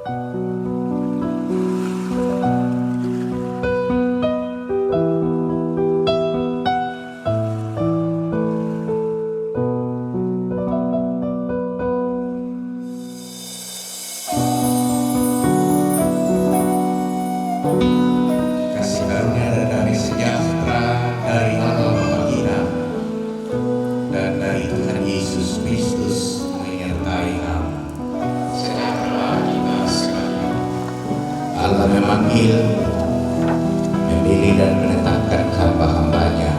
Kasih karunia dan damai sejahtera dari Allah Bapa kita dan dari Tuhan Yesus Kristus menyertai kamu. Sejahtera kita sekalian. Allah memanggil, memilih dan menetapkan hamba-hambanya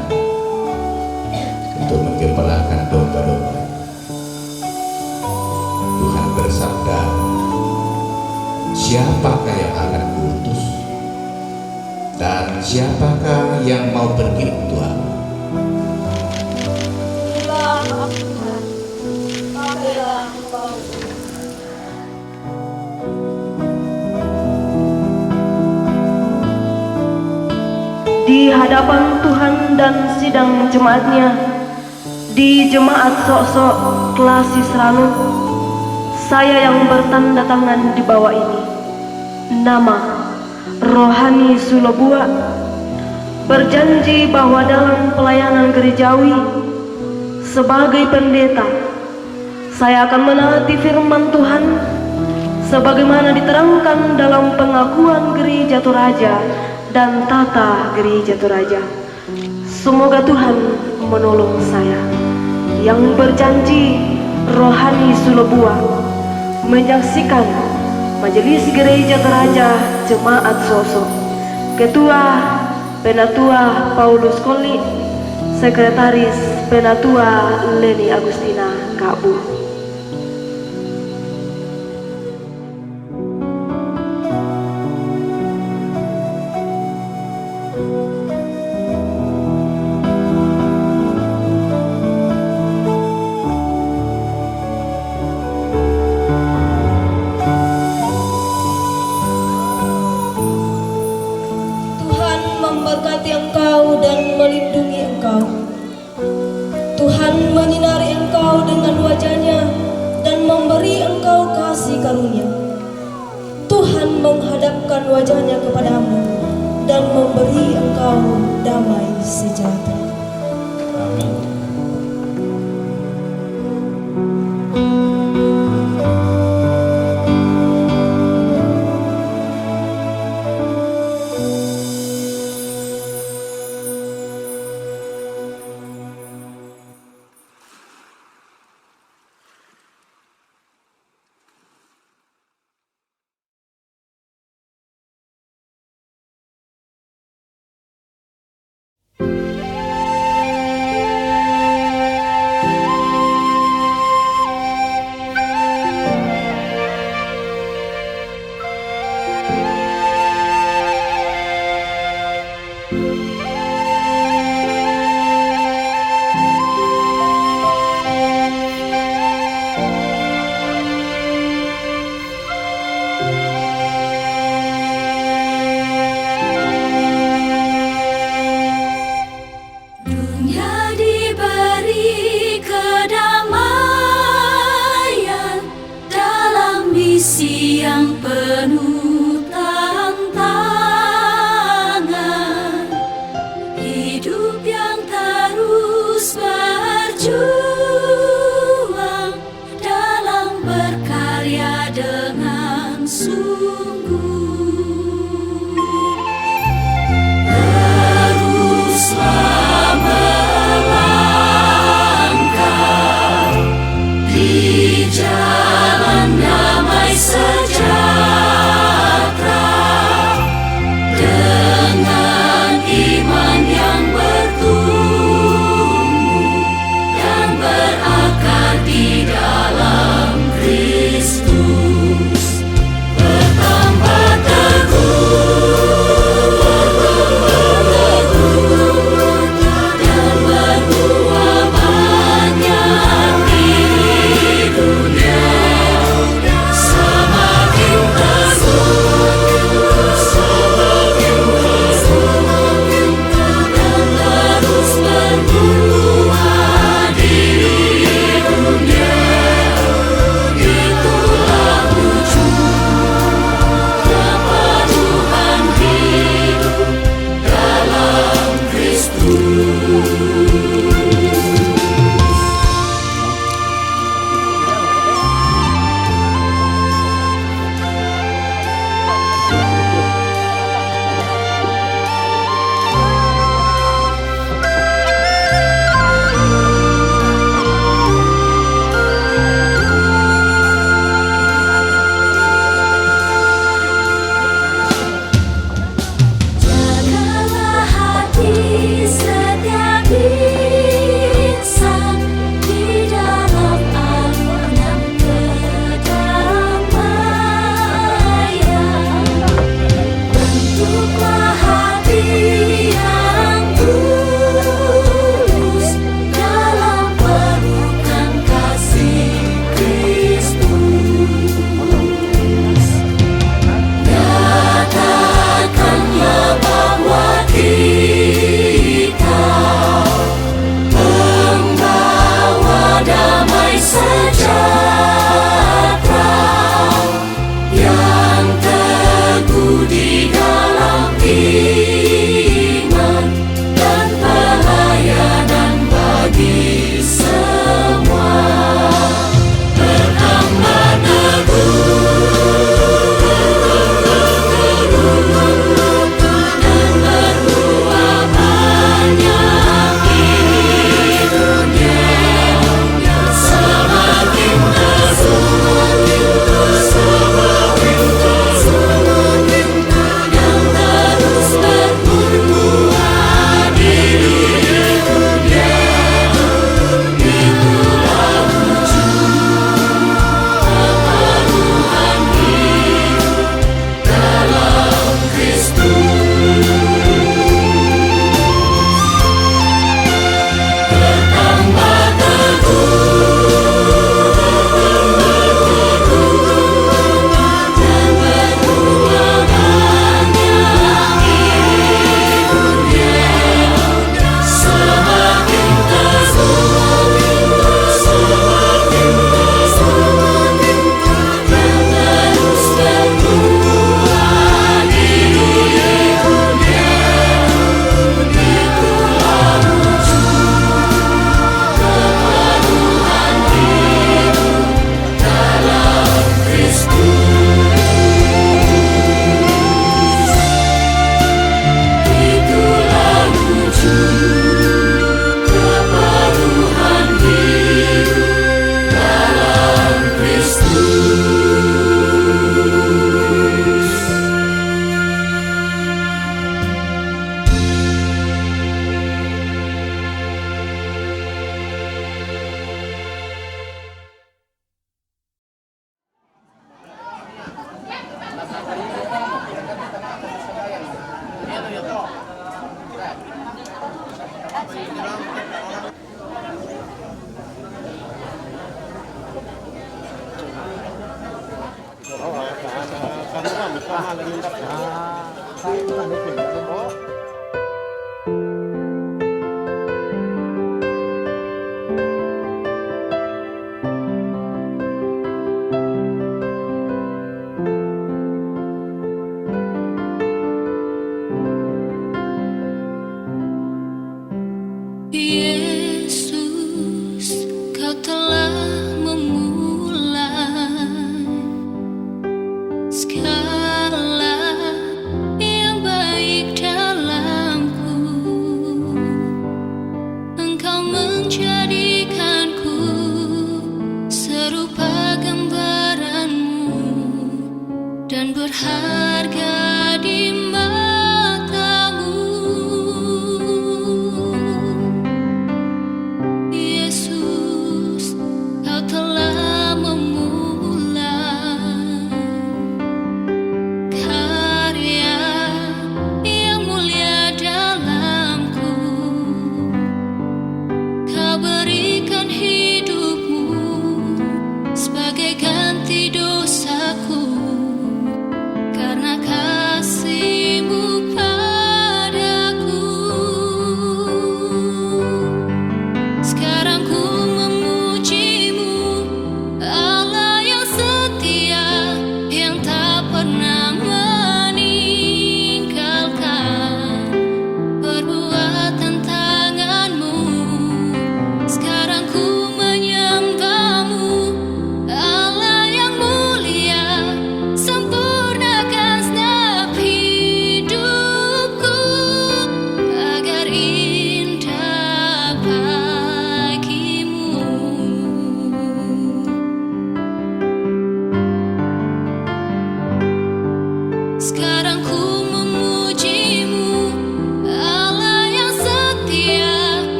untuk menggembalakan domba-domba. Tuhan bersabda, siapakah yang akan kuutus? Dan siapakah yang mau pergi untuk aku? Inilah aku Tuhan, pakailah bauku. Di hadapan Tuhan dan sidang jemaatnya, di jemaat sok-sok Klasi Seranu, saya yang bertanda tangan di bawah ini, nama Rohani Sulobua, berjanji bahwa dalam pelayanan gerejawi sebagai pendeta, saya akan menaati firman Tuhan sebagaimana diterangkan dalam pengakuan Gereja Toraja dan tata Gereja Toraja. Semoga Tuhan menolong saya yang berjanji Rohani Sulobua menyaksikan Majelis Gereja Toraja Jemaat Sosok, Ketua Penatua Paulus Koli, Sekretaris Penatua Leni Agustina Kabu. Memberkati engkau dan melindungi engkau. Tuhan menyinari engkau dengan wajah-Nya dan memberi engkau kasih karunia. Tuhan menghadapkan wajah-Nya kepadamu dan memberi engkau damai sejahtera. Amin. Yeah. sejahtera yang teguh di dalam iman dan pelayanan bagi semua. Bertambah teguh dan berbuah banyak di dunia. Semakin teguh yang terus berbuah di dunia. Itulah wujud kepenuhan hidup dalam Kristus. Bertambah teguh dan berbuah banyak di dunia. Semakin teguh dan terus berbuah di dunia. Itulah wujud kepenuhan hidup dalam Kristus. Itulah wujud kepenuhan hidup dalam Kristus. Yesus, Kau telah memulai segala yang baik dalamku. Engkau menjadikanku serupa gambaran-Mu dan berharga di mata-Mu. Yesus, Kau telah memulai karya yang mulia dalamku. Kau berikan hidup-Mu sebagai ganti dosaku, karena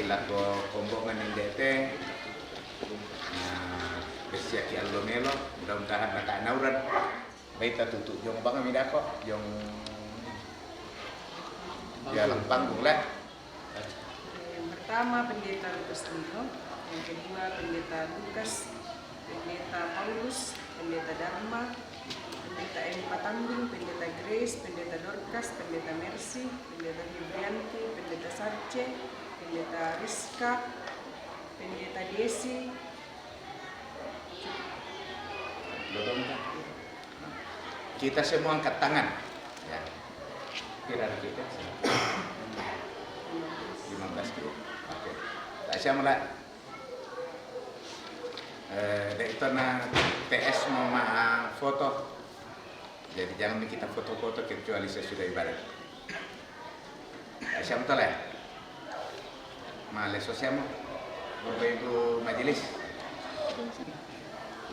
lako kombongan yang dete bersiaki allo melo mudah-mudahan naka nauran baita tutup jong bang midako jong jalan panggung lah. Yang pertama Pendeta Agustino, yang kedua Pendeta Lukas, Pendeta Paulus, Pendeta Dharma, Pendeta M. Patanggung, Pendeta Grace, Pendeta Dorcas, Pendeta Mercy, Pendeta Hibrianti, Pendeta Sarce, Pendeta Rizka, Pendeta Desi. Kita semua angkat tangan ya. Kira kita 15 kilo. Oke. Tak siya mulai. Dito na TS mau foto. Jadi jangan kita foto-foto kecuali sesudah ibadah. Tak siya betul ya? Males sosial Bapak Ibu Majelis.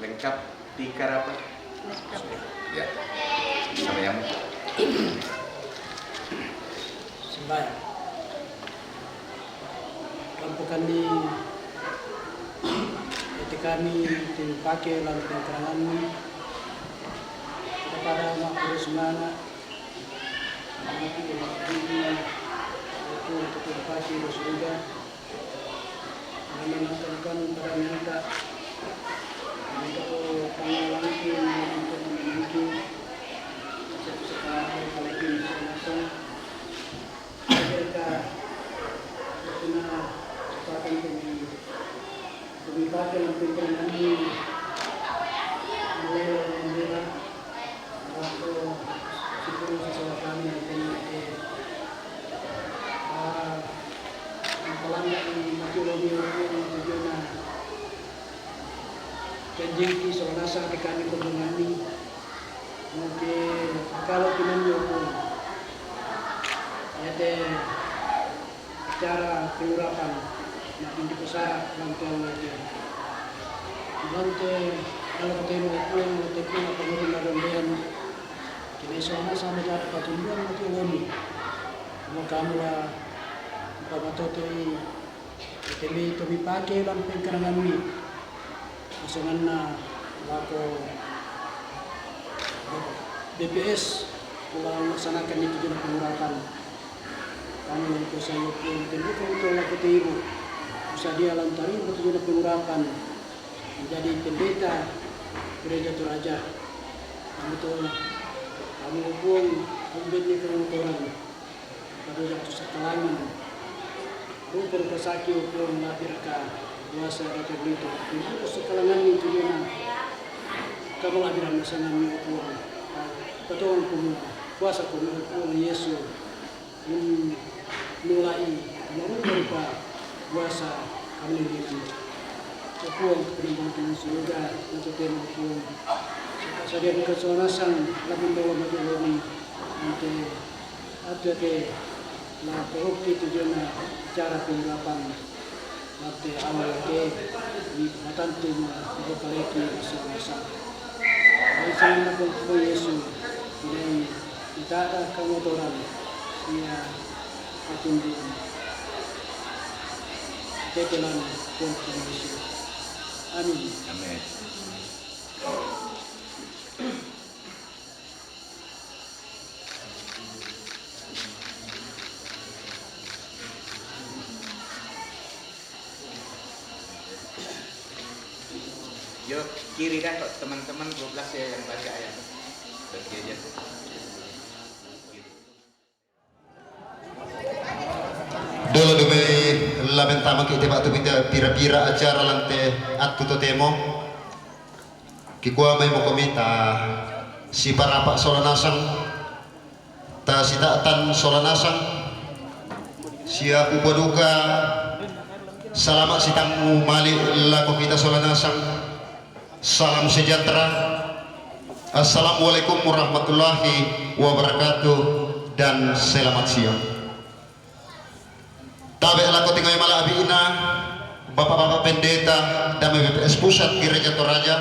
Lengkap tikar apa? Ya. Sama yang sembahyang. Lampu kami kami dipakai lampu keterangan kepada makhluk semana itu dipakai surga kami mengatakan pada mereka untuk pengalaman untuk memiliki sekarang apalagi semacam mereka kena akan dipakai untuk menangani mulai membela atau sebelum sesuatu kami pelanggan mati lebih tujuan penjengki soalnya kami menangani mungkin kalau pinanyo pun ada cara penyurapan makin dipesara lantai lagi. Lantai kalau ketemu pulang lantai pulang pengurusan dan kini sama dapat patungan mati lagi. Kamu lah bapak totoi kami pakai lampu kerangan ni. Masangan na lako BPS pulang melaksanakan itu juga pengurapan. Kami yang saya pun tentu kalau laku tiru. Bisa dia lantari untuk juga pengurapan menjadi pendeta gereja Toraja. Kami pun membentuk kemudian pada waktu setelangan rumput kesaki pun labirkan kuasa raja itu. Itu setelangan itu dia kamu labiran masangan itu ketua pun kuasa pun Yesus mulai berupa kuasa kami dengan kepuang perimbangan surga untuk tempuh sadia kesonasan labing bawa bagi kami nanti ada ke la perukti tujuan cara pengurapan nanti awal ke di matantu berpareki bersama-sama. Saya nak Yesus ini tidak ada kemotoran ia akan di tetelan pun Yesus. Amin. Amin. Yo kiri kan kok teman-teman 12 ya yang baca ayat berjajar. Dolo dumi lamentama kita batu kita pira-pira acara lante atu totemo kikua mai mo komita si parapa solanasang ta si tan solanasang sia upaduka salamat si tamu mali la komita solanasang salam sejahtera. Assalamualaikum warahmatullahi wabarakatuh dan selamat siang. Tabe lako tingay malabina bapak-bapak pendeta dan BPS Pusat Gereja Toraja.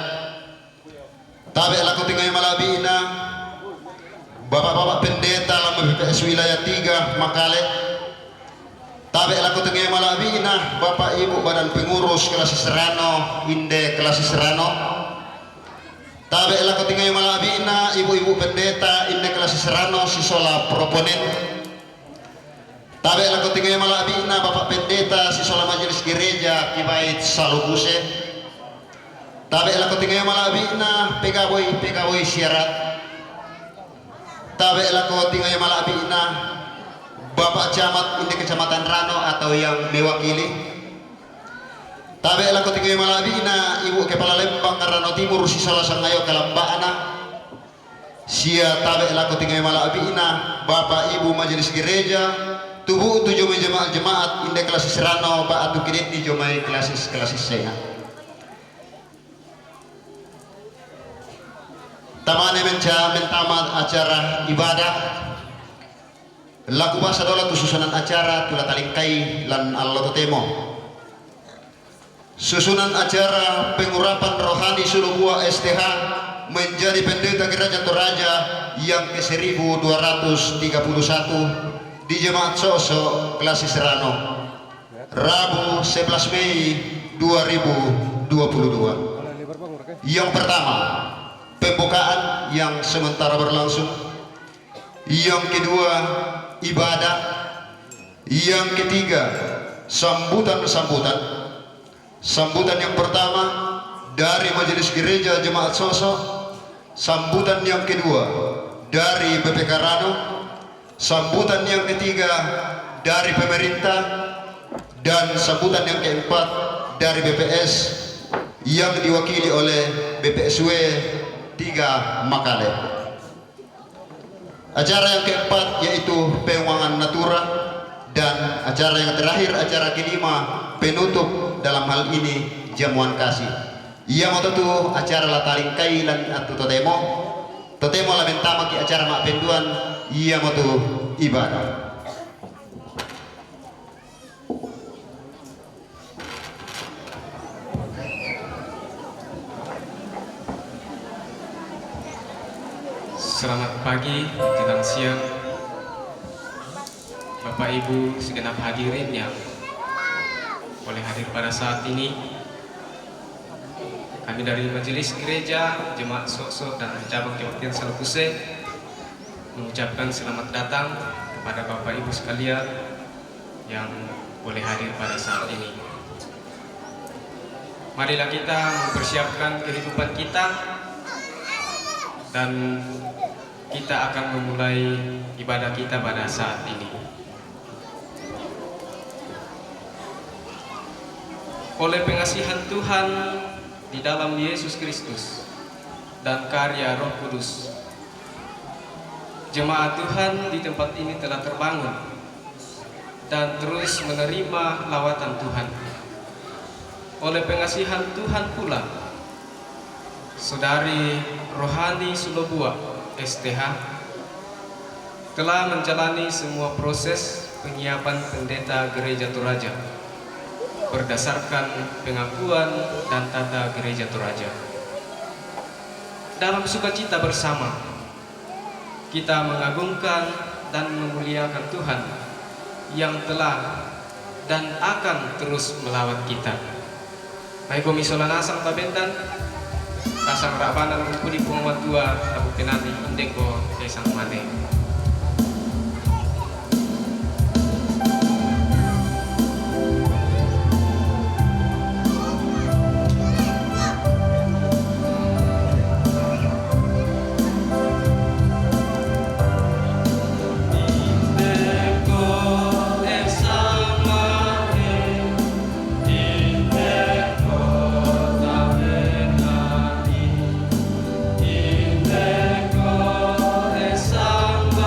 Tabe lako tingay malabina bapak-bapak pendeta dalam BPS Wilayah 3 Makale. Tabe laku tengah malabina Bapak Ibu Badan Pengurus kelas Serano, Inde kelas Serano. Tabe laku tengah malabina Ibu-ibu pendeta Inde kelas Serano Sisola proponen. Tabe laku tengah malabina Bapak pendeta Sisola Majelis Gereja Kibait Salubuse. Tabe laku tengah malabina pegawai syarat. Tabe laku tengah malabina Bapak Camat ini Kecamatan Rano atau yang mewakili. Tabe laku tinggal malabina Ibu Kepala Lembang Rano Timur Sisola Sangayo Kalambana. Sia tabe laku tinggal malabina Bapak Ibu Majelis Gereja tubuh tujuh jemaat inde kelas Rano Pak Atu Kidit di jomai kelas sehat. Tamane mentama acara ibadah laku bahasa dola tu susunan acara tula talingkai lan Allah totemo. Susunan acara pengurapan rohani Sulubua STH menjadi pendeta Gereja Toraja yang ke-1231 di Jemaat Soso kelas Serano Rabu 11 Mei 2022. Yang pertama pembukaan yang sementara berlangsung, yang kedua ibadah, yang ketiga sambutan yang pertama dari Majelis Gereja Jemaat Soso, sambutan yang kedua dari BPK Rano, sambutan yang ketiga dari pemerintah, dan sambutan yang keempat dari BPS yang diwakili oleh BPSW 3 Makale. Acara yang keempat yaitu penguangan natura, dan acara yang terakhir, acara kelima, penutup dalam hal ini jamuan kasih. Ia mau tentu acara lataling kailan atau totemo lamentama ki acara mak penduan, ia mau tu ibadah. Selamat pagi, menjelang siang, Bapak Ibu segenap hadirin yang boleh hadir pada saat ini. Kami dari Majelis Gereja Jemaat Soso dan Cabang Kebaktian Salubuse mengucapkan selamat datang kepada Bapak Ibu sekalian yang boleh hadir pada saat ini. Marilah kita mempersiapkan kehidupan kita, dan kita akan memulai ibadah kita pada saat ini. Oleh pengasihan Tuhan di dalam Yesus Kristus dan karya Roh Kudus, jemaat Tuhan di tempat ini telah terbangun dan terus menerima lawatan Tuhan. Oleh pengasihan Tuhan pula, Saudari Rohani Sulubua STH telah menjalani semua proses penyiapan pendeta Gereja Toraja berdasarkan pengakuan dan tata Gereja Toraja. Dalam sukacita bersama, kita mengagungkan dan memuliakan Tuhan yang telah dan akan terus melawat kita. Baik komisioner asang tabendan asang rabana mengkudi pengamat tua tabu penati indeko esang mane. Samba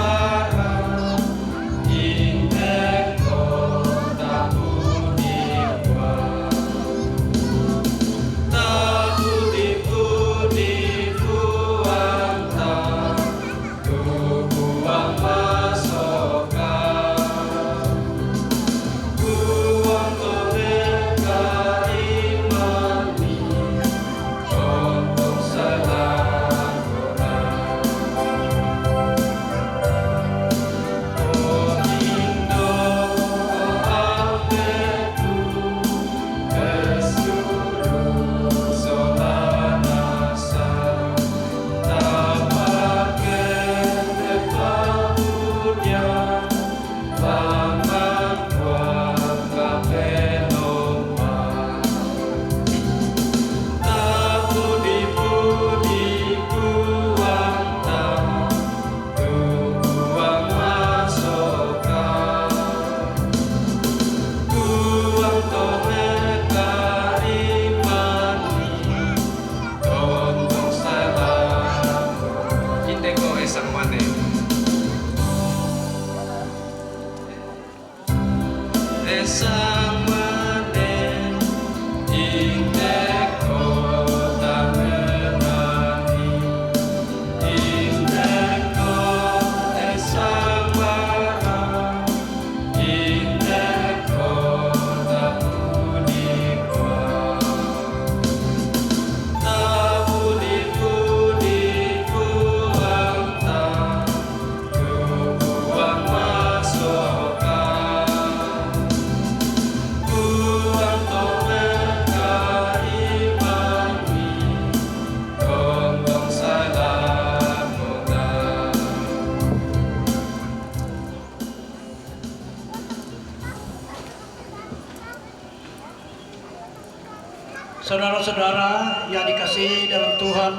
Saudara-saudara yang dikasihi dalam Tuhan,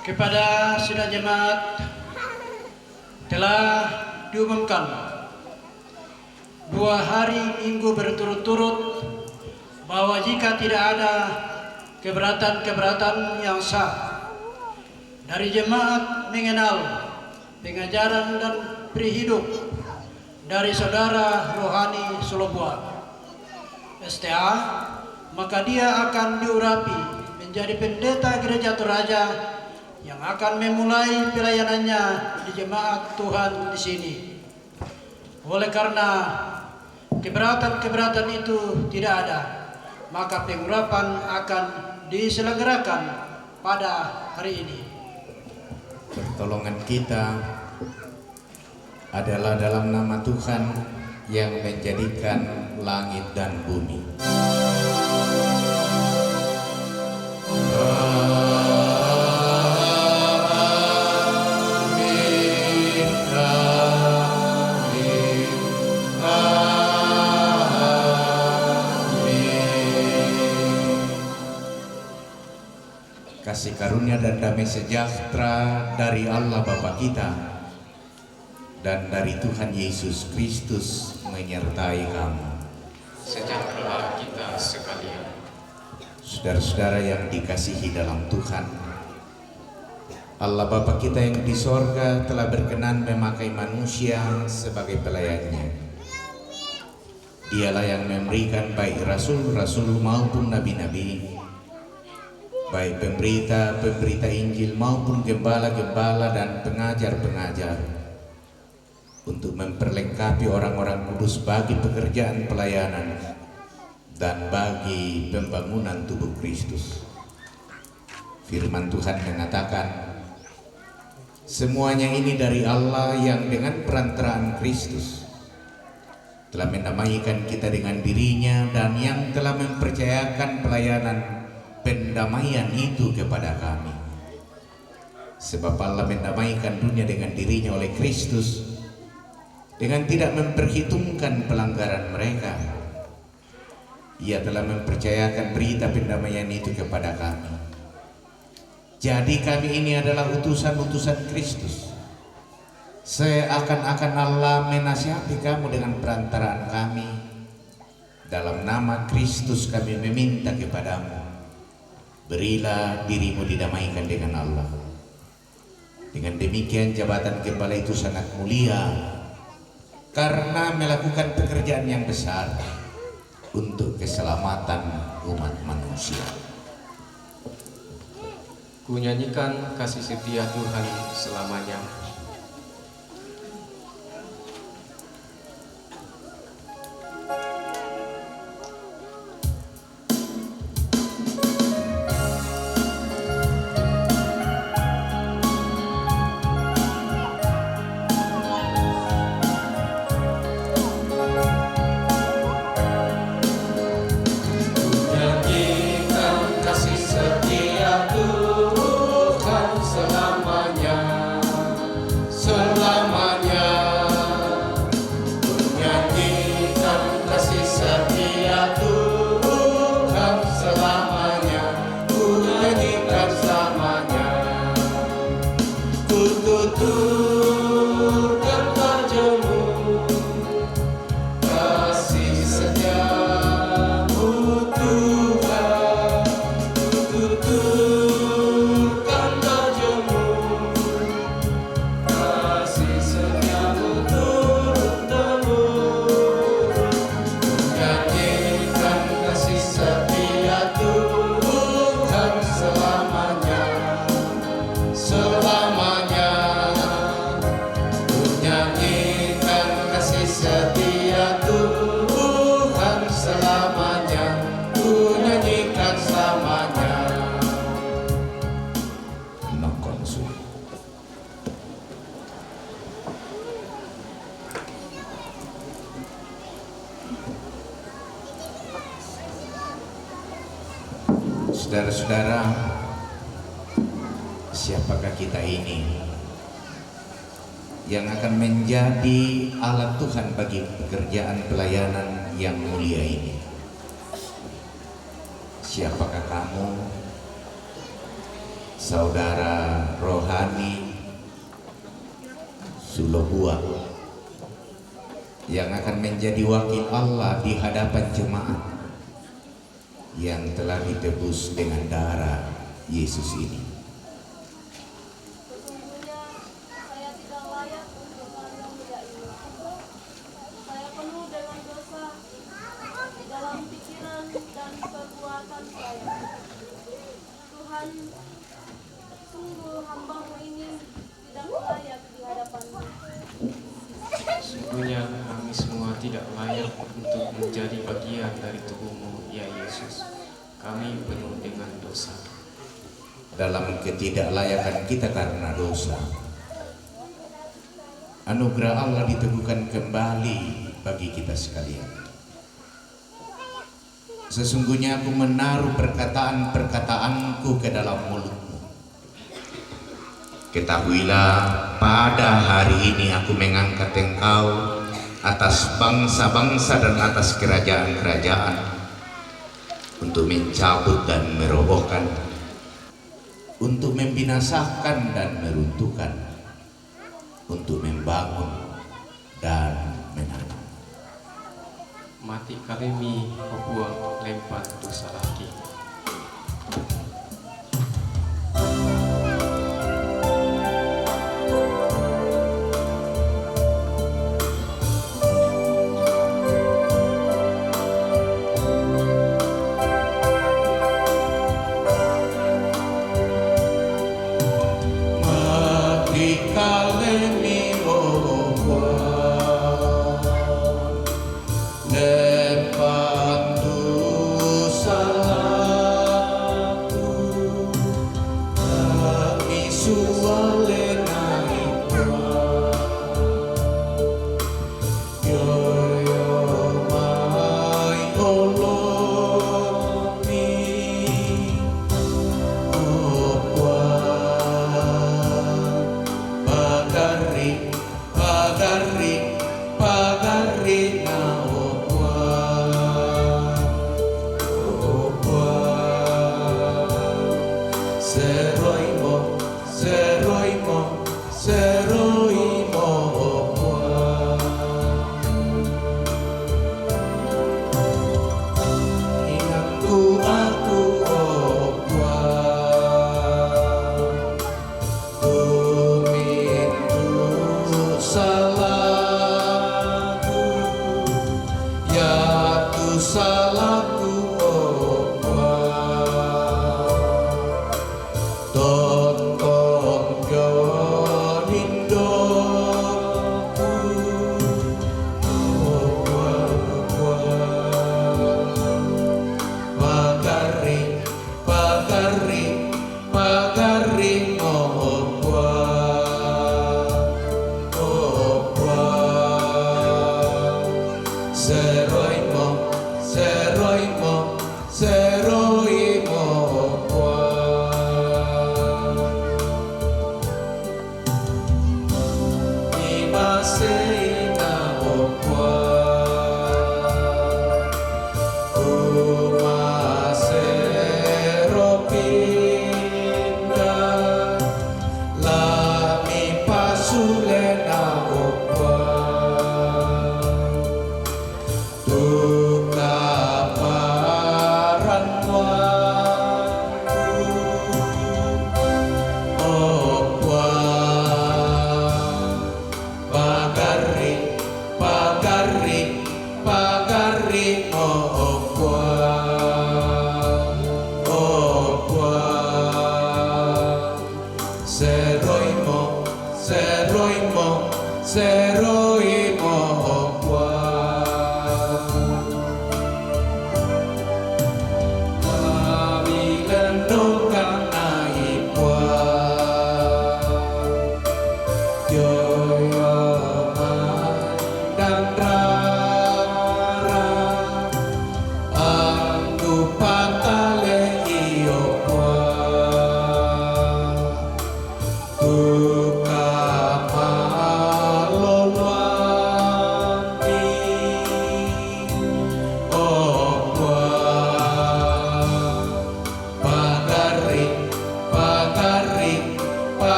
kepada sidang jemaat telah diumumkan 2 hari minggu berturut-turut bahwa jika tidak ada keberatan-keberatan yang sah dari jemaat mengenal pengajaran dan prihidup dari saudara rohani Solobuan STA, maka dia akan diurapi menjadi pendeta gereja Toraja yang akan memulai pelayanannya di jemaat Tuhan di sini. Oleh karena keberatan-keberatan itu tidak ada, maka pengurapan akan diselenggarakan pada hari ini. Pertolongan kita adalah dalam nama Tuhan yang menjadikan langit dan bumi. Amin, amin, amin. Kasih karunia dan damai sejahtera dari Allah Bapa kita dan dari Tuhan Yesus Kristus menyertai kamu. Sejahtera kita sekalian. Saudara-saudara yang dikasihi dalam Tuhan, Allah Bapa kita yang di sorga telah berkenan memakai manusia sebagai pelayannya. Dialah yang memberikan baik rasul-rasul maupun nabi-nabi, baik pemberita-pemberita Injil maupun gembala-gembala dan pengajar-pengajar, untuk memperlengkapi orang-orang kudus bagi pekerjaan pelayanan dan bagi pembangunan tubuh Kristus. Firman Tuhan mengatakan, semuanya ini dari Allah yang dengan perantaraan Kristus telah mendamaikan kita dengan dirinya dan yang telah mempercayakan pelayanan pendamaian itu kepada kami. Sebab Allah mendamaikan dunia dengan dirinya oleh Kristus dengan tidak memperhitungkan pelanggaran mereka. Ia telah mempercayakan berita pendamaian itu kepada kami. Jadi kami ini adalah utusan-utusan Kristus. Seakan-akan Allah menasihati kamu dengan perantaraan kami. Dalam nama Kristus kami meminta kepadamu, berilah dirimu didamaikan dengan Allah. Dengan demikian jabatan gembala itu sangat mulia, karena melakukan pekerjaan yang besar untuk keselamatan umat manusia. Ku nyanyikan kasih setia Tuhan selamanya. Saudara-saudara, siapakah kita ini yang akan menjadi alat Tuhan bagi pekerjaan pelayanan yang mulia ini. Siapakah kamu, saudara rohani Sulobua, yang akan menjadi wakil Allah di hadapan jemaat yang telah ditebus dengan darah Yesus ini? Sesungguhnya saya tidak layak untuk anda muda ini. Saya penuh dengan dosa di dalam pikiran dan perbuatan saya. Tuhan, sungguh hamba-Mu ini tidak layak di hadapan-Mu. Sesungguhnya kami semua tidak layak untuk menjadi bagian dari tubuh-Mu, ya Yesus. Kami penuh dengan dosa. Dalam ketidaklayakan kita karena dosa, anugerah Allah diteguhkan kembali bagi kita sekalian. Sesungguhnya aku menaruh perkataan-perkataanku ke dalam mulut-Mu. Ketahuilah, pada hari ini aku mengangkat Engkau atas bangsa-bangsa dan atas kerajaan-kerajaan untuk mencabut dan merobohkan, untuk membinasakan dan meruntuhkan, untuk membangun dan menanam. Mati kami Papua lempar dosa lagi. Dan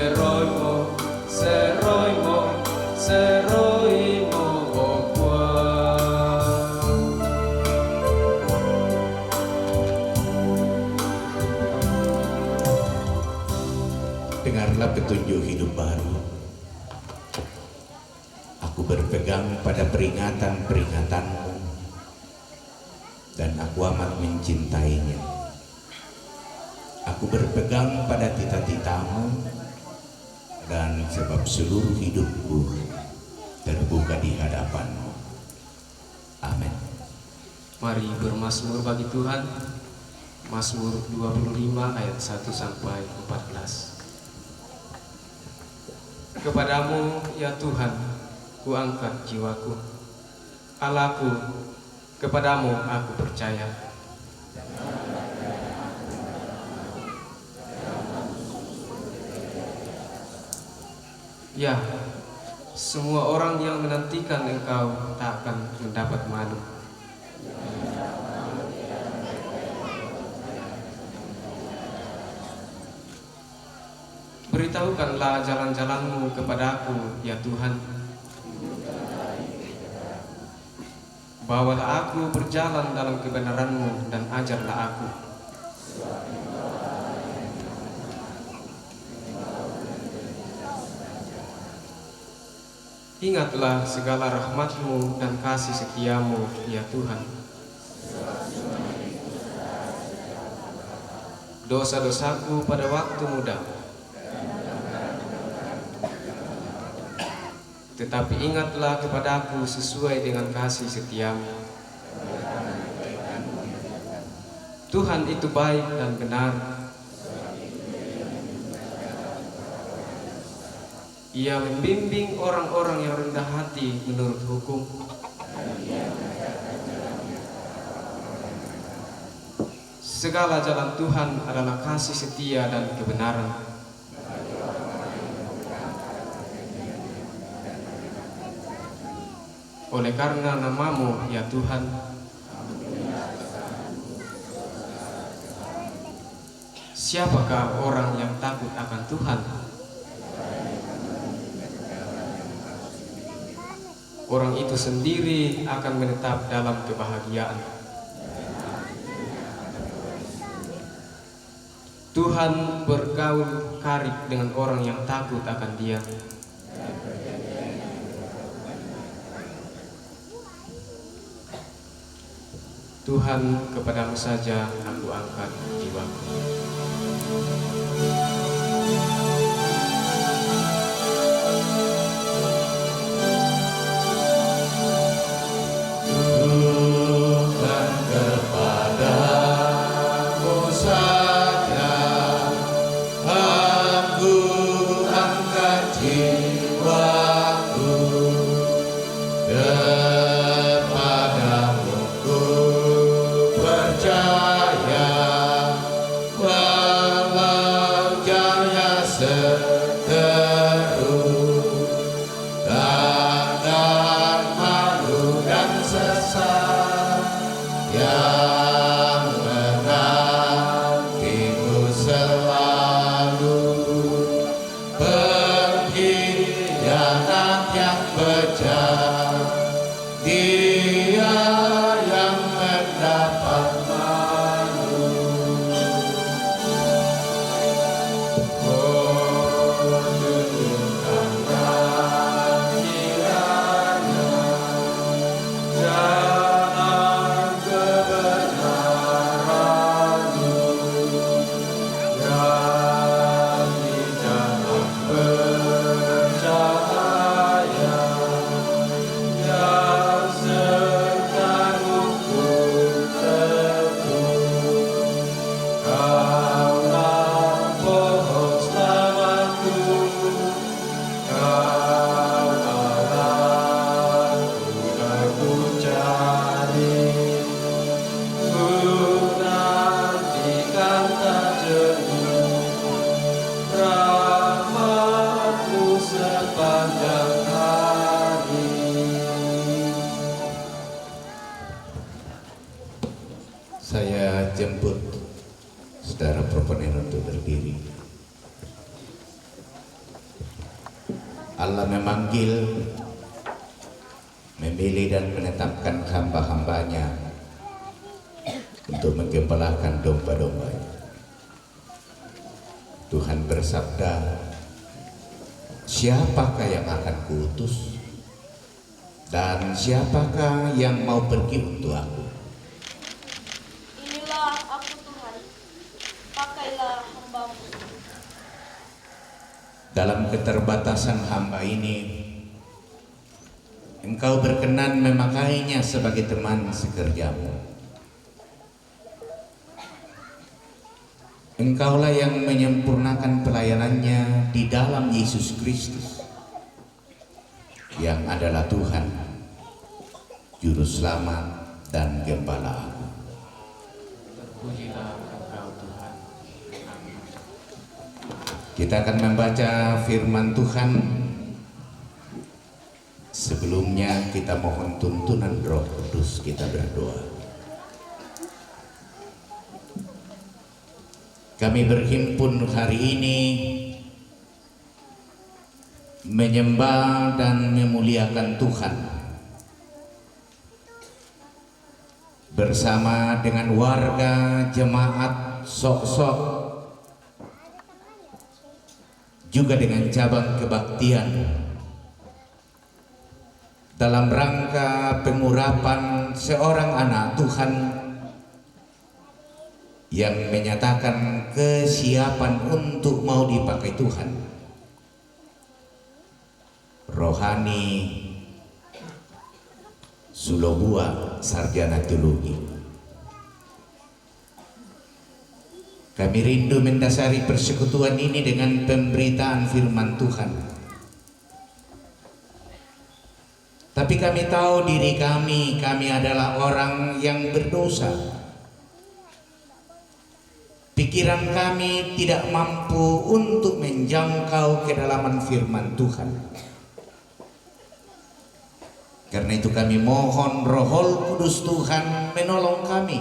seroimo, seroimo, seroimo okwa. Dengarlah petunjuk hidup baru. Aku berpegang pada peringatan-peringatanmu dan aku amat mencintainya. Aku berpegang pada tita-titamu dan sebab seluruh hidupku terbuka di hadapanmu. Amin. Mari bermazmur bagi Tuhan. Mazmur 25 ayat 1 sampai 14. Kepadamu ya Tuhan, ku angkat jiwaku. Allahku, kepadamu aku percaya. Ya, semua orang yang menantikan Engkau tak akan mendapat malu. Beritahukanlah jalan-jalan-Mu kepadaku, ya Tuhan. Bawalah aku berjalan dalam kebenaran-Mu dan ajarlah aku. Ingatlah segala rahmat-Mu dan kasih setia-Mu, ya Tuhan. Dosa-dosaku pada waktu muda, tetapi ingatlah kepadaku sesuai dengan kasih setia-Mu. Tuhan itu baik dan benar. Ia membimbing orang-orang yang rendah hati menurut hukum. Segala jalan Tuhan adalah kasih setia dan kebenaran. Oleh karena nama-Mu, ya Tuhan, siapakah orang yang takut akan Tuhan? Orang itu sendiri akan menetap dalam kebahagiaan. Tuhan bergaul karib dengan orang yang takut akan Dia. Tuhan, kepadamu saja aku angkat jiwaku. Tuhan, kepadamu saja aku angkat jiwaku. Kepadamu ku percaya, walau jauhnya Allah memanggil, memilih dan menetapkan hamba-hambanya untuk menggembalakan domba-dombanya. Tuhan bersabda, siapakah yang akan kuutus dan siapakah yang mau pergi untuk aku? Inilah aku Tuhan, pakailah hambamu. Dalam keterbatasan hamba ini, Engkau berkenan memakainya sebagai teman sekerjamu. Engkaulah yang menyempurnakan pelayanannya di dalam Yesus Kristus, yang adalah Tuhan, Juru Selamat dan Gembala aku. Terpujilah Engkau Tuhan. Amin. Kita akan membaca firman Tuhan. Sebelumnya kita mohon tuntunan Roh Kudus, kita berdoa. Kami berhimpun hari ini menyembah dan memuliakan Tuhan bersama dengan warga jemaat Sok-Sok, juga dengan cabang kebaktian dalam rangka pengurapan seorang anak Tuhan yang menyatakan kesiapan untuk mau dipakai Tuhan. Rohani Sulobua, sarjana teologi. Kami rindu mendasari persekutuan ini dengan pemberitaan firman Tuhan. Tapi kami tahu diri kami adalah orang yang berdosa. Pikiran kami tidak mampu untuk menjangkau kedalaman firman Tuhan. Karena itu kami mohon Roh Kudus Tuhan menolong kami,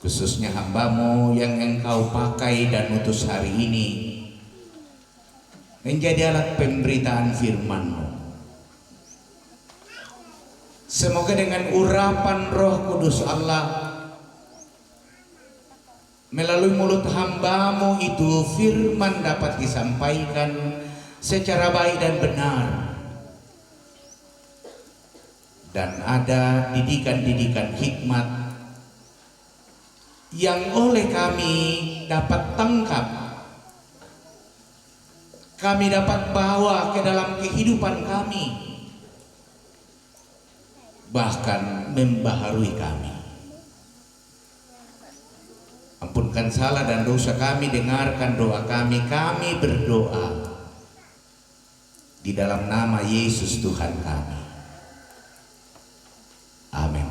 khususnya hamba-Mu yang Engkau pakai dan utus hari ini menjadi alat pemberitaan firman-Mu. Semoga dengan urapan Roh Kudus Allah melalui mulut hamba-Mu itu firman dapat disampaikan secara baik dan benar, dan ada didikan-didikan hikmat yang oleh kami dapat tangkap, kami dapat bawa ke dalam kehidupan kami, bahkan membaharui kami. Ampunkan salah dan dosa kami, dengarkan doa kami. Kami berdoa di dalam nama Yesus Tuhan kami. Amin.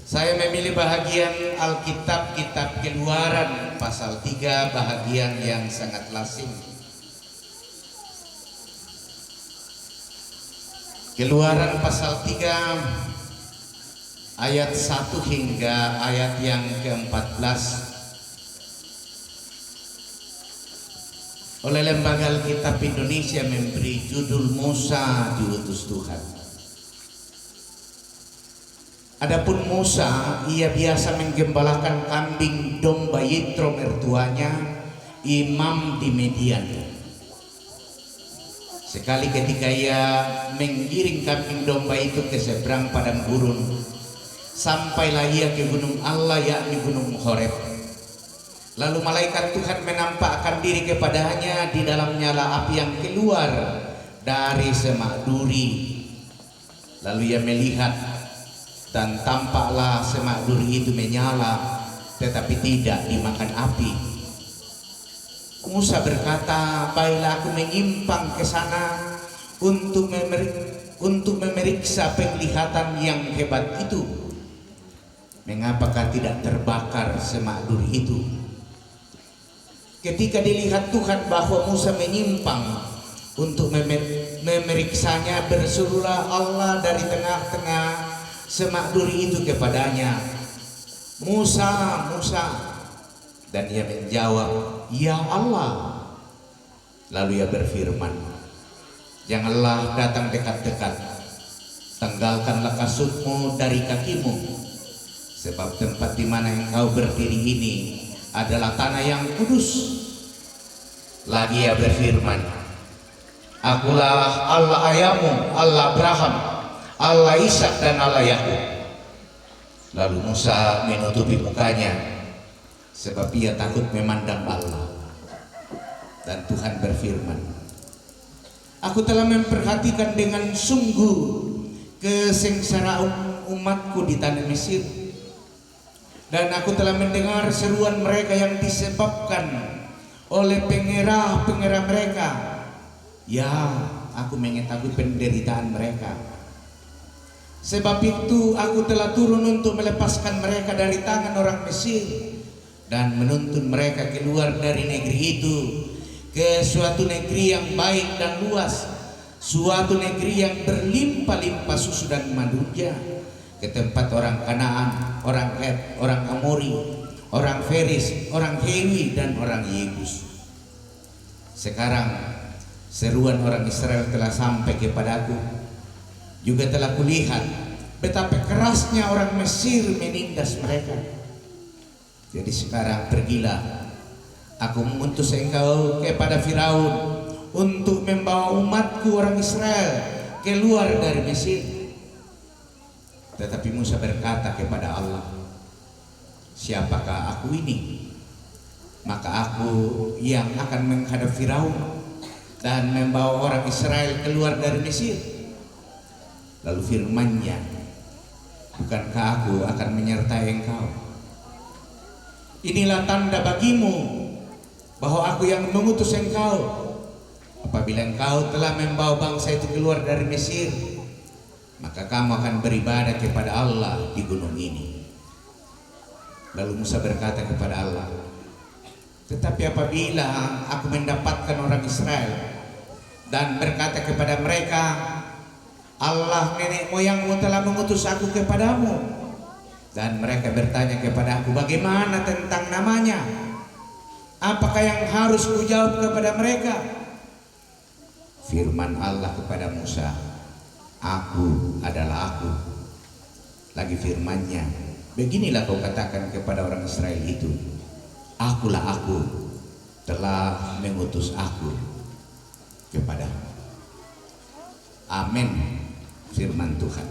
Saya memilih bahagian Alkitab, kitab Keluaran pasal 3, bahagian yang sangat lazim. Keluaran pasal 3 ayat 1 hingga ayat yang ke-14 oleh Lembaga Alkitab Indonesia memberi judul Musa diutus Tuhan. Adapun Musa, ia biasa menggembalakan kambing domba Yitro mertuanya, imam di Median. Sekali ketika ia menggiring kambing domba itu ke seberang padang gurun, sampailah ia ke gunung Allah, yakni gunung Horeb. Lalu malaikat Tuhan menampakkan diri kepadanya, di dalam nyala api yang keluar dari semak duri. Lalu ia melihat, dan tampaklah semak duri itu menyala, tetapi tidak dimakan api. Musa berkata, baiklah aku menyimpang ke sana untuk memeriksa penglihatan yang hebat itu. Mengapakah tidak terbakar semak duri itu? Ketika dilihat Tuhan bahwa Musa menyimpang untuk memeriksanya, berserulah Allah dari tengah-tengah semak duri itu kepadanya, Musa, Musa. Dan ia menjawab, "Ya Allah." Lalu ia berfirman, "Janganlah datang dekat-dekat. Tanggalkanlah kasutmu dari kakimu, sebab tempat di mana engkau berdiri ini adalah tanah yang kudus." Lagi ia berfirman, "Akulah Allah ayahmu, Allah Abraham, Allah Ishak dan Allah Yakub." Lalu Musa menutupi mukanya, sebab ia takut memandang Allah. Dan Tuhan berfirman, "Aku telah memperhatikan dengan sungguh kesengsaraan umatku di tanah Mesir, dan aku telah mendengar seruan mereka yang disebabkan oleh pengerah-pengerah mereka. Ya, aku mengetahui penderitaan mereka. Sebab itu aku telah turun untuk melepaskan mereka dari tangan orang Mesir dan menuntun mereka keluar dari negeri itu ke suatu negeri yang baik dan luas, suatu negeri yang berlimpah-limpah susu dan madunya, ke tempat orang Kanaan, orang Het, orang Amori, orang Feris, orang Hewi dan orang Yebus. Sekarang seruan orang Israel telah sampai kepadaku, juga telah kulihat betapa kerasnya orang Mesir menindas mereka. Jadi sekarang pergilah, aku mengutus engkau kepada Firaun untuk membawa umatku orang Israel keluar dari Mesir." Tetapi Musa berkata kepada Allah, "Siapakah aku ini? Maka aku yang akan menghadap Firaun dan membawa orang Israel keluar dari Mesir." Lalu firman-Nya, "Bukankah aku akan menyertai engkau? Inilah tanda bagimu bahwa aku yang mengutus engkau. Apabila engkau telah membawa bangsa itu keluar dari Mesir, maka kamu akan beribadah kepada Allah di gunung ini." Lalu Musa berkata kepada Allah, "Tetapi apabila aku mendapatkan orang Israel dan berkata kepada mereka, Allah nenek moyangmu telah mengutus aku kepadamu, dan mereka bertanya kepada aku, bagaimana tentang namanya? Apakah yang harus kujawab kepada mereka?" Firman Allah kepada Musa, "Aku adalah aku." Lagi firman-Nya, "Beginilah kau katakan kepada orang Israel itu, Akulah aku, telah mengutus aku kepadamu." Amin. Firman Tuhan.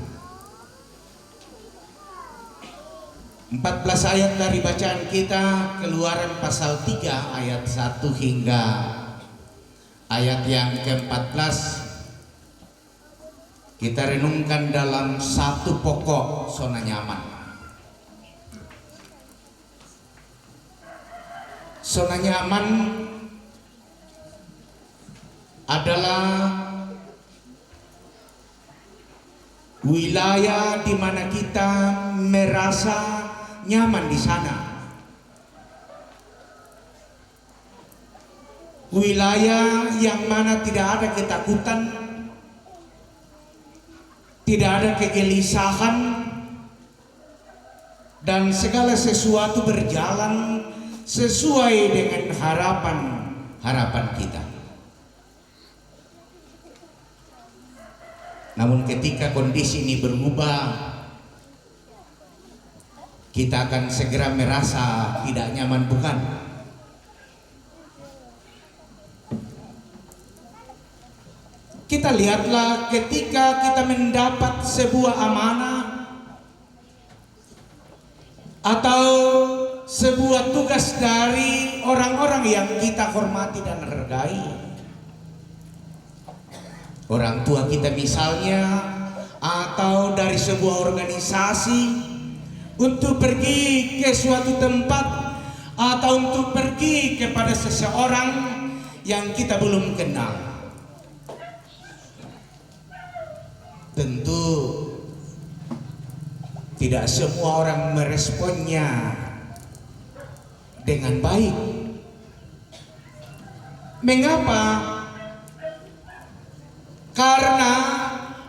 14 ayat dari bacaan kita, Keluaran pasal 3 ayat 1 hingga ayat yang ke-14. Kita renungkan dalam satu pokok zona nyaman. Zona nyaman adalah wilayah di mana kita merasa nyaman di sana. Wilayah yang mana tidak ada ketakutan, tidak ada kegelisahan, dan segala sesuatu berjalan sesuai dengan harapan kita. Namun ketika kondisi ini berubah, kita akan segera merasa tidak nyaman, bukan? Kita lihatlah ketika kita mendapat sebuah amanah atau sebuah tugas dari orang-orang yang kita hormati dan hargai. Orang tua kita misalnya, atau dari sebuah organisasi, untuk pergi ke suatu tempat atau untuk pergi kepada seseorang yang kita belum kenal. Tentu tidak semua orang meresponnya dengan baik. Mengapa? Karena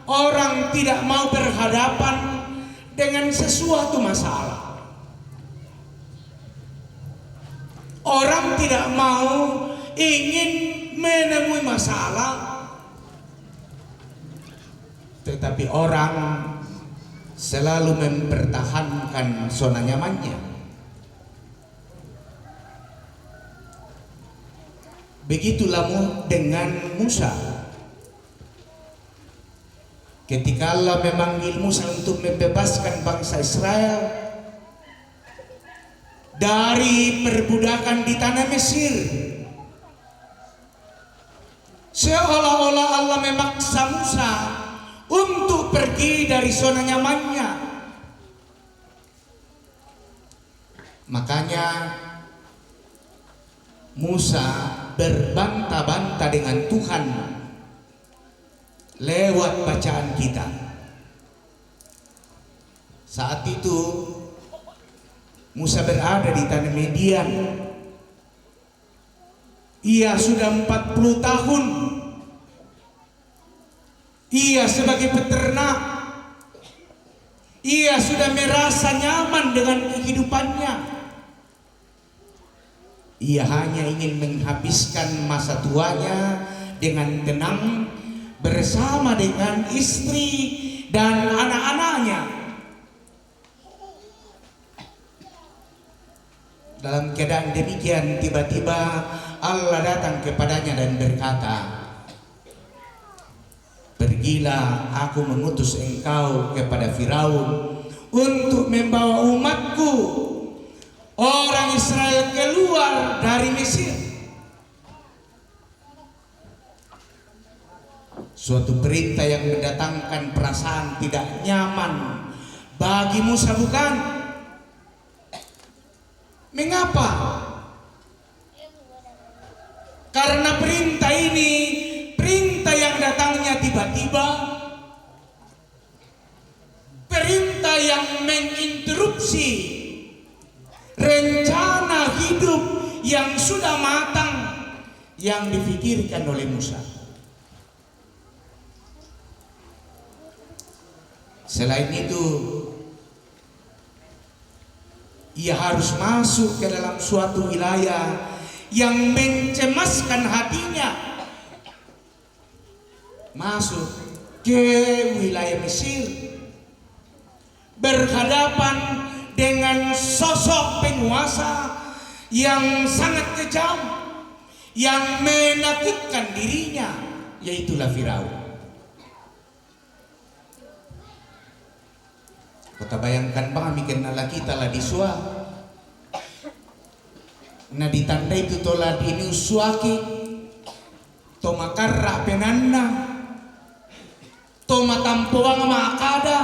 orang tidak mau berhadapan dengan sesuatu masalah. Orang tidak mau ingin menemui masalah, tetapi orang selalu mempertahankan zona nyamannya. Begitulah dengan Musa. Ketika Allah memanggil Musa untuk membebaskan bangsa Israel dari perbudakan di tanah Mesir, seolah-olah Allah memaksa Musa untuk pergi dari zona nyamannya. Makanya Musa berbantah-bantah dengan Tuhan lewat bacaan kita. Saat itu Musa berada di tanah Midian. Ia sudah 40 tahun. Ia sebagai peternak. Ia sudah merasa nyaman dengan kehidupannya. Ia hanya ingin menghabiskan masa tuanya dengan tenang bersama dengan istri dan anak-anaknya. Dalam keadaan demikian, tiba-tiba Allah datang kepadanya dan berkata, "Pergilah, aku mengutus engkau kepada Firaun untuk membawa umatku, orang Israel, keluar dari Mesir." Suatu perintah yang mendatangkan perasaan tidak nyaman bagi Musa, bukan? Mengapa? Karena perintah ini perintah yang datangnya tiba-tiba, perintah yang menginterupsi rencana hidup yang sudah matang yang difikirkan oleh Musa. Selain itu, ia harus masuk ke dalam suatu wilayah yang mencemaskan hatinya. Masuk ke wilayah Mesir, berhadapan dengan sosok penguasa yang sangat kejam, yang menakutkan dirinya, yaitulah Firaun. Kota bayangkan bang, mikir nala kita lah disua. Nah ditanda itu tola dini uswaki, toma karra penanda, toma tampoang makada,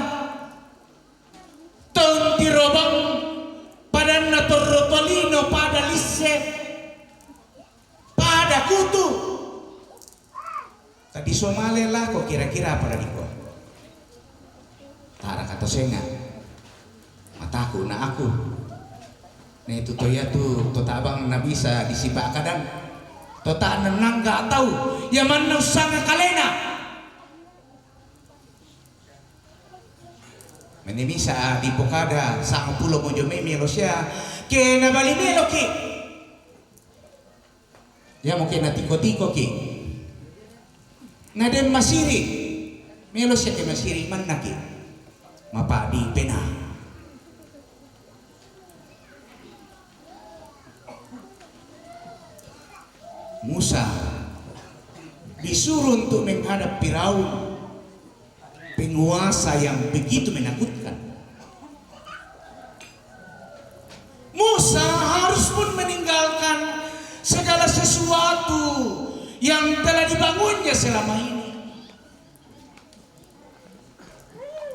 tonti robang pada natorotolino pada lisse, pada kutu. Tadi Somalia lah kok kira-kira apa lagi kok? Tara kata senga. Mataku na aku. Nah itu toya tuh tota abang na bisa disipa kadang. Tota nenang gak tahu. Yaman na usanga kalena. Menimisa di pokada sang pulo mo jome melosya ke nabali melo ki. Ya mungkin na tiko-tiko ki. Nadem masiri. Melosya ke masiri man na ki. Mapadi pena. Musa disuruh untuk menghadap Firaun, penguasa yang begitu menakutkan. Musa harus pun meninggalkan segala sesuatu yang telah dibangunnya selama ini.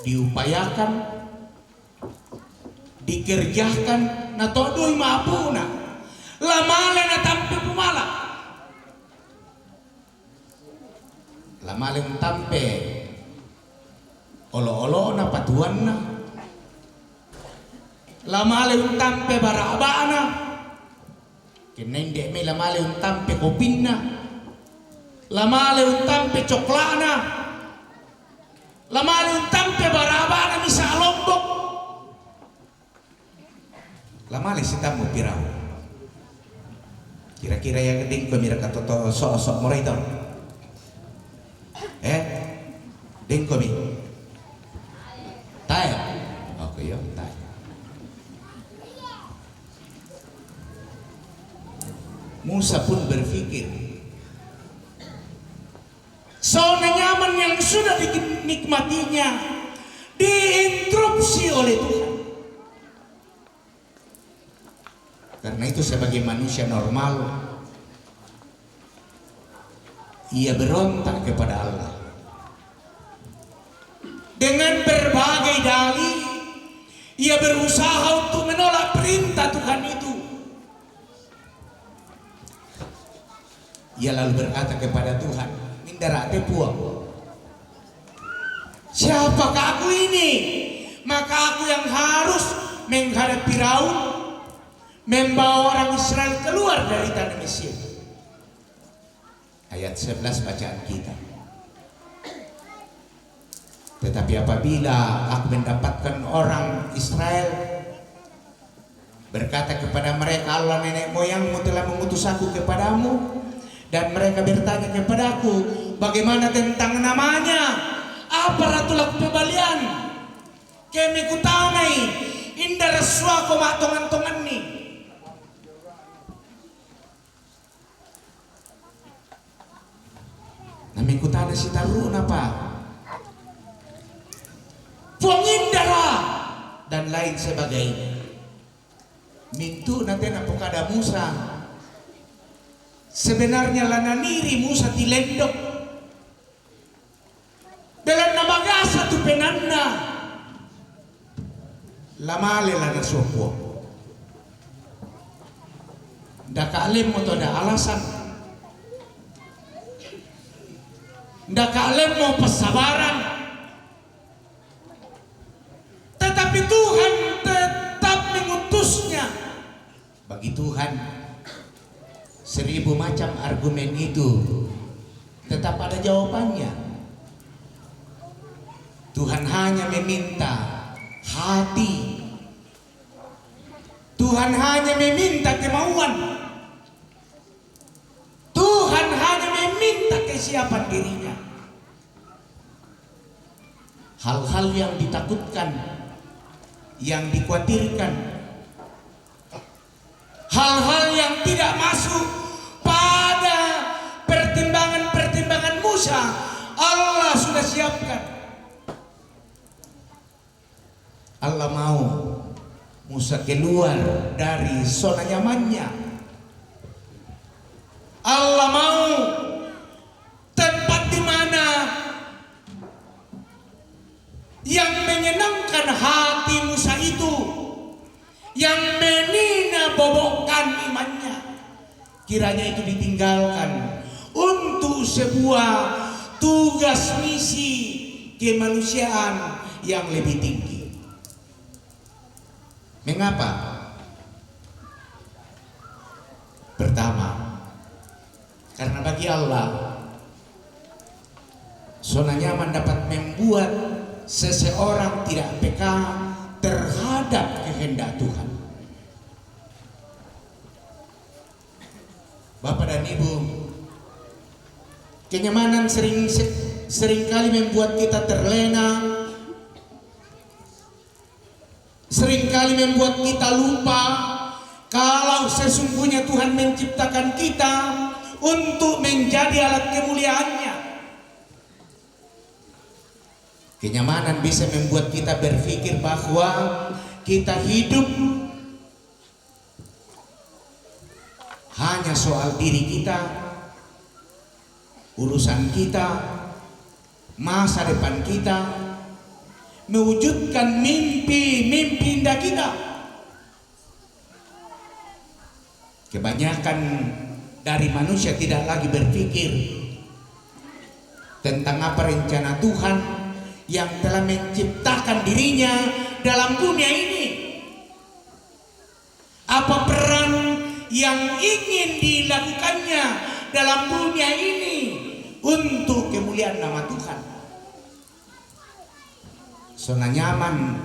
Diupayakan, dikerjakan, na todoy maapuna, lamala na tampe pumala. Lamale tampe olo-olo na patuan na, lamale tampe barabana, kinende may lamale tampe kopin na, lamale tampe coklana, lamale tampe barabana misa lombok, lamale si tamu Firaun. Kira-kira yang geding ko mira katoto sok-sok mo rito. Ding ko mi. Tayo. Okay, yo, tayo. Musa pun berpikir, zona nyaman yang sudah dinikmatinya diinterupsi oleh Tuhan. Karena itu sebagai manusia normal, ia berontak kepada Allah. Dengan berbagai dalih, ia berusaha untuk menolak perintah Tuhan itu. Ia lalu berkata kepada Tuhan, "Mindara te puang. Siapakah aku ini? Maka aku yang harus menghadapi Firaun, membawa orang Israel keluar dari tanah Mesir." Ayat 11 bacaan kita. Tetapi apabila aku mendapatkan orang Israel berkata kepada mereka, "Allah nenek moyangmu telah mengutus aku kepadamu," dan mereka bertanya kepadaku, "Bagaimana tentang namanya? Apa ratulak pebalian? Kami kutamai indara suako matongan-tongan ni." Nami kutana si tarun apa? Pengindara dan lain sebagainya. Mintu nanti napokada Musa. Sebenarnya lananiri Musa tilendok. Belan nabagasa tu penanda. Lamale lana sopo. Daka alim mo to ada alasan. Daka alim mo pasabaran. Tetapi Tuhan tetap mengutusnya. Bagi Tuhan 1000 macam argumen itu tetap ada jawabannya. Tuhan hanya meminta hati. Tuhan hanya meminta kemauan. Tuhan hanya meminta kesiapan dirinya. Hal-hal yang ditakutkan, yang dikhawatirkan, hal-hal yang tidak masuk pada pertimbangan-pertimbangan Musa, Allah sudah siapkan. Allah mau Musa keluar dari zona nyamannya. Allah mau tempat di mana yang menyenangkan hati Musa itu, yang menina bobokkan imannya, kiranya itu ditinggalkan untuk sebuah tugas misi kemanusiaan yang lebih tinggi. Mengapa? Pertama, karena bagi Allah zona nyaman dapat membuat seseorang tidak peka terhadap kehendak Tuhan. Bapak dan Ibu, kenyamanan seringkali membuat kita terlena, seringkali membuat kita lupa kalau sesungguhnya Tuhan menciptakan kita untuk menjadi alat kemuliaannya. Kenyamanan bisa membuat kita berpikir bahwa kita hidup hanya soal diri kita, urusan kita, masa depan kita, mewujudkan mimpi-mimpi indah kita. Kebanyakan dari manusia tidak lagi berpikir tentang apa rencana Tuhan yang telah menciptakan dirinya dalam dunia ini. Apa peran yang ingin dilakukannya dalam dunia ini untuk kemuliaan nama Tuhan. Zona nyaman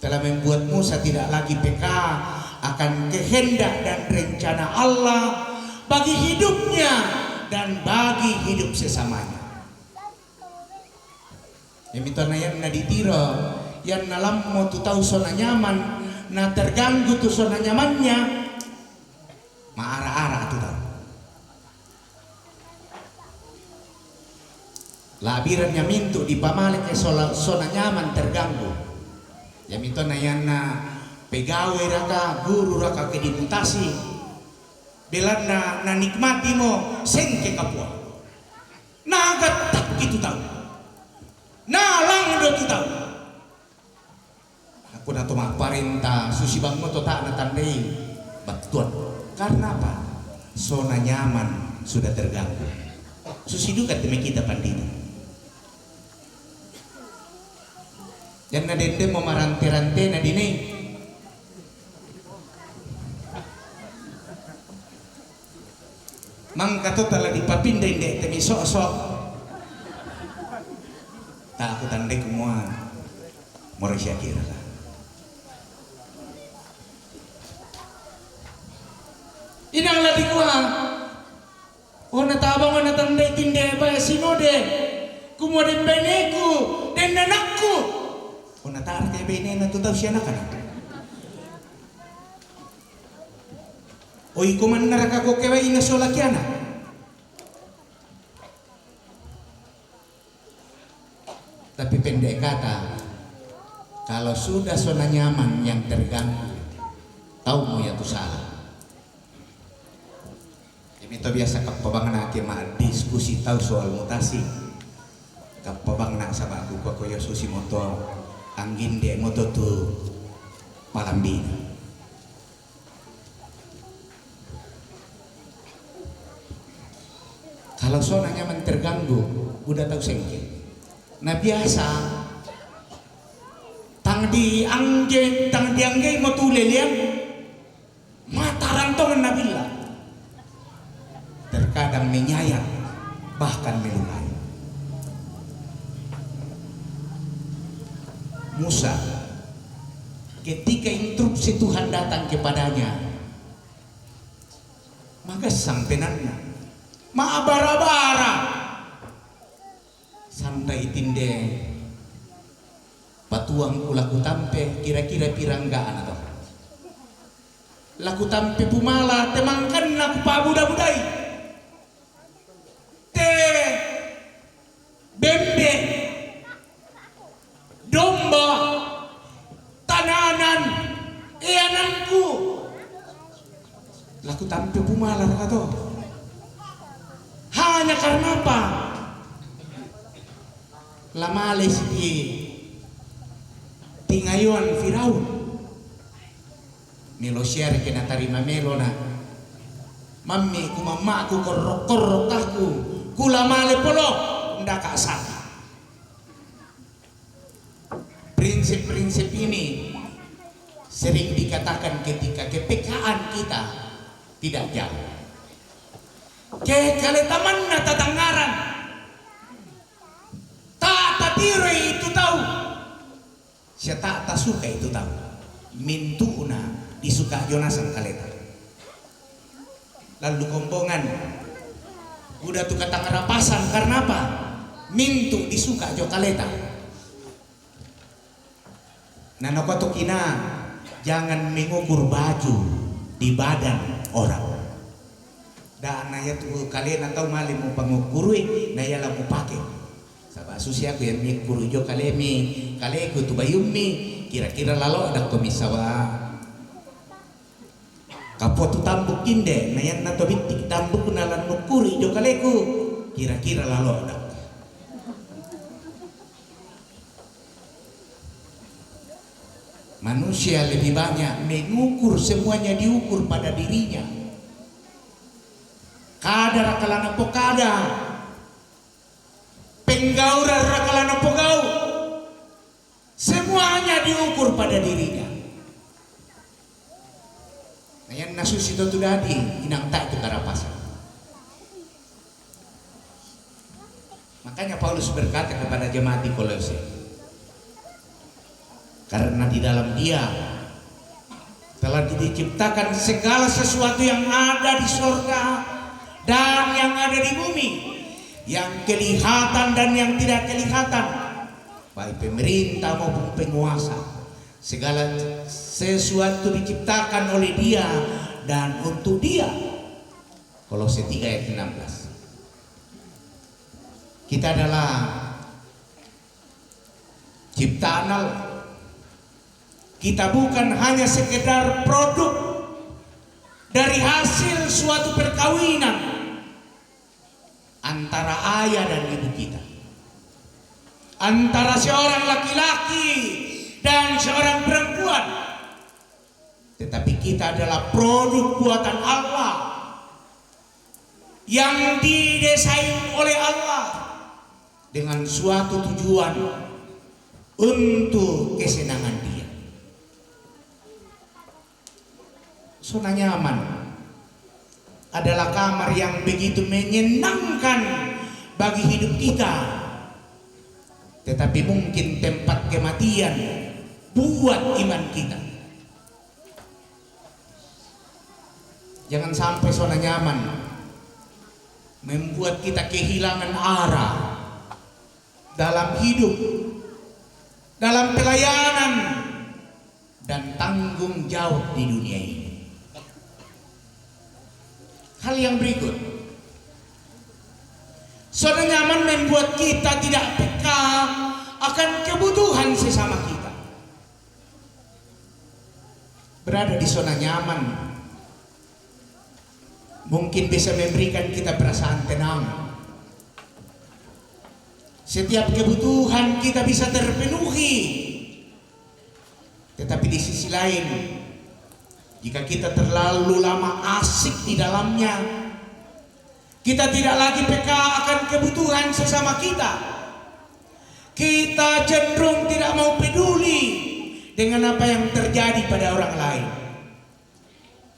telah membuat Musa tidak lagi peka akan kehendak dan rencana Allah bagi hidupnya dan bagi hidup sesamanya. Yang itu yang naditiro, yang nalam mau tu tahu zona nyaman, na terganggu tu zona nyamannya, maara-ara tu tahu. Labirannya mintu di pamalik ke zona nyaman terganggu. Yang itu yang na pegawai raka, guru raka kediputasi, belanda na nikmati mo sengke kapua. Nagat tak gitu tahu. Nalang do tu tahu. Aku na tuma parenta susi bang mo to tak na tandai batuan. Karena apa? Zona nyaman sudah terganggu. Susi dukat demi kita pandita. Yang na dende mau marante-rante na dini. Mangkato tala dipapinday dek temi sok-sok. Tak aku tandai kumua Malaysia kira lah. Inang lagi kuang. Oh natabang na tandai tinde ba sinode. Kumua din beneku den nanakku. Oh natar kay bene na tutaw siya na kana. Oy kuman naraka ko keway na solakiana. Tapi pendek kata, kalau sudah zona nyaman yang terganggu, tahu mo ya tu salah. Ini to biasa kapabang na kema diskusi tahu soal mutasi. Kapabang na sa bago ko yo susi moto anggin de moto tu palambi. Kalau zona nyaman terganggu, udah tahu sengke. Nah biasa tang di angge mo tule liang matarantongan nabila terkadang menyayat bahkan melukai. Musa ketika instruksi Tuhan datang kepadanya maka sampenannya maabara-bara sampai tinde patuang ku laku tampe kira-kira piranggaan atau laku tampe pumala temangkan laku pabuda-budai te bembe domba tananan iananku laku tampe pumala kato hanya karena apa? Lamales di tingayuan Firaun melo share kena tarima melo na mammi ku mamaku korok aku kula male polo ndak asal. Prinsip-prinsip ini sering dikatakan ketika kepekaan kita tidak jauh. Kale taman na tatanggaran tiro itu tahu siya tak suka itu tahu mintu una disuka Jonasan kaleta lalu kombongan udah tuh kata ngerapasan karena apa mintu disuka jo kaleta nanoko tuh kina jangan mengukur baju di badan orang dan naya tuh kalian atau mali mau pangukuri naya lah mau pakai sabah susi aku yang mikuru jo kalemi kaleku tu bayumi kira-kira lalu ada komisawa kapo tu tambuk kinde nayan na to bitik tambuk nalan mukuri jo kaleku kira-kira lalu ada manusia lebih banyak mengukur semuanya diukur pada dirinya kadar kalana pokada penggaura rakalana pogau semuanya diukur pada dirinya. Nah yang nasus itu tadi inang tak itu karapasan. Makanya Paulus berkata kepada jemaat di Kolose, karena di dalam Dia telah diciptakan segala sesuatu yang ada di sorga dan yang ada di bumi, yang kelihatan dan yang tidak kelihatan, baik pemerintah maupun penguasa. Segala sesuatu diciptakan oleh Dia dan untuk Dia. Kolose 3 ayat 16. Kita adalah ciptaan Allah. Kita bukan hanya sekedar produk dari hasil suatu perkawinan antara ayah dan ibu kita, antara seorang laki-laki dan seorang perempuan, tetapi kita adalah produk buatan Allah yang didesain oleh Allah dengan suatu tujuan untuk kesenangan Dia. Zona nyaman adalah kamar yang begitu menyenangkan bagi hidup kita, tetapi mungkin tempat kematian buat iman kita. Jangan sampai zona nyaman membuat kita kehilangan arah dalam hidup, dalam pelayanan, dan tanggung jawab di dunia ini. Hal yang berikut, zona nyaman membuat kita tidak peka akan kebutuhan sesama kita. Berada di zona nyaman mungkin bisa memberikan kita perasaan tenang. Setiap kebutuhan kita bisa terpenuhi. Tetapi di sisi lain, jika kita terlalu lama asik di dalamnya, kita tidak lagi peka akan kebutuhan sesama kita. Kita cenderung tidak mau peduli dengan apa yang terjadi pada orang lain.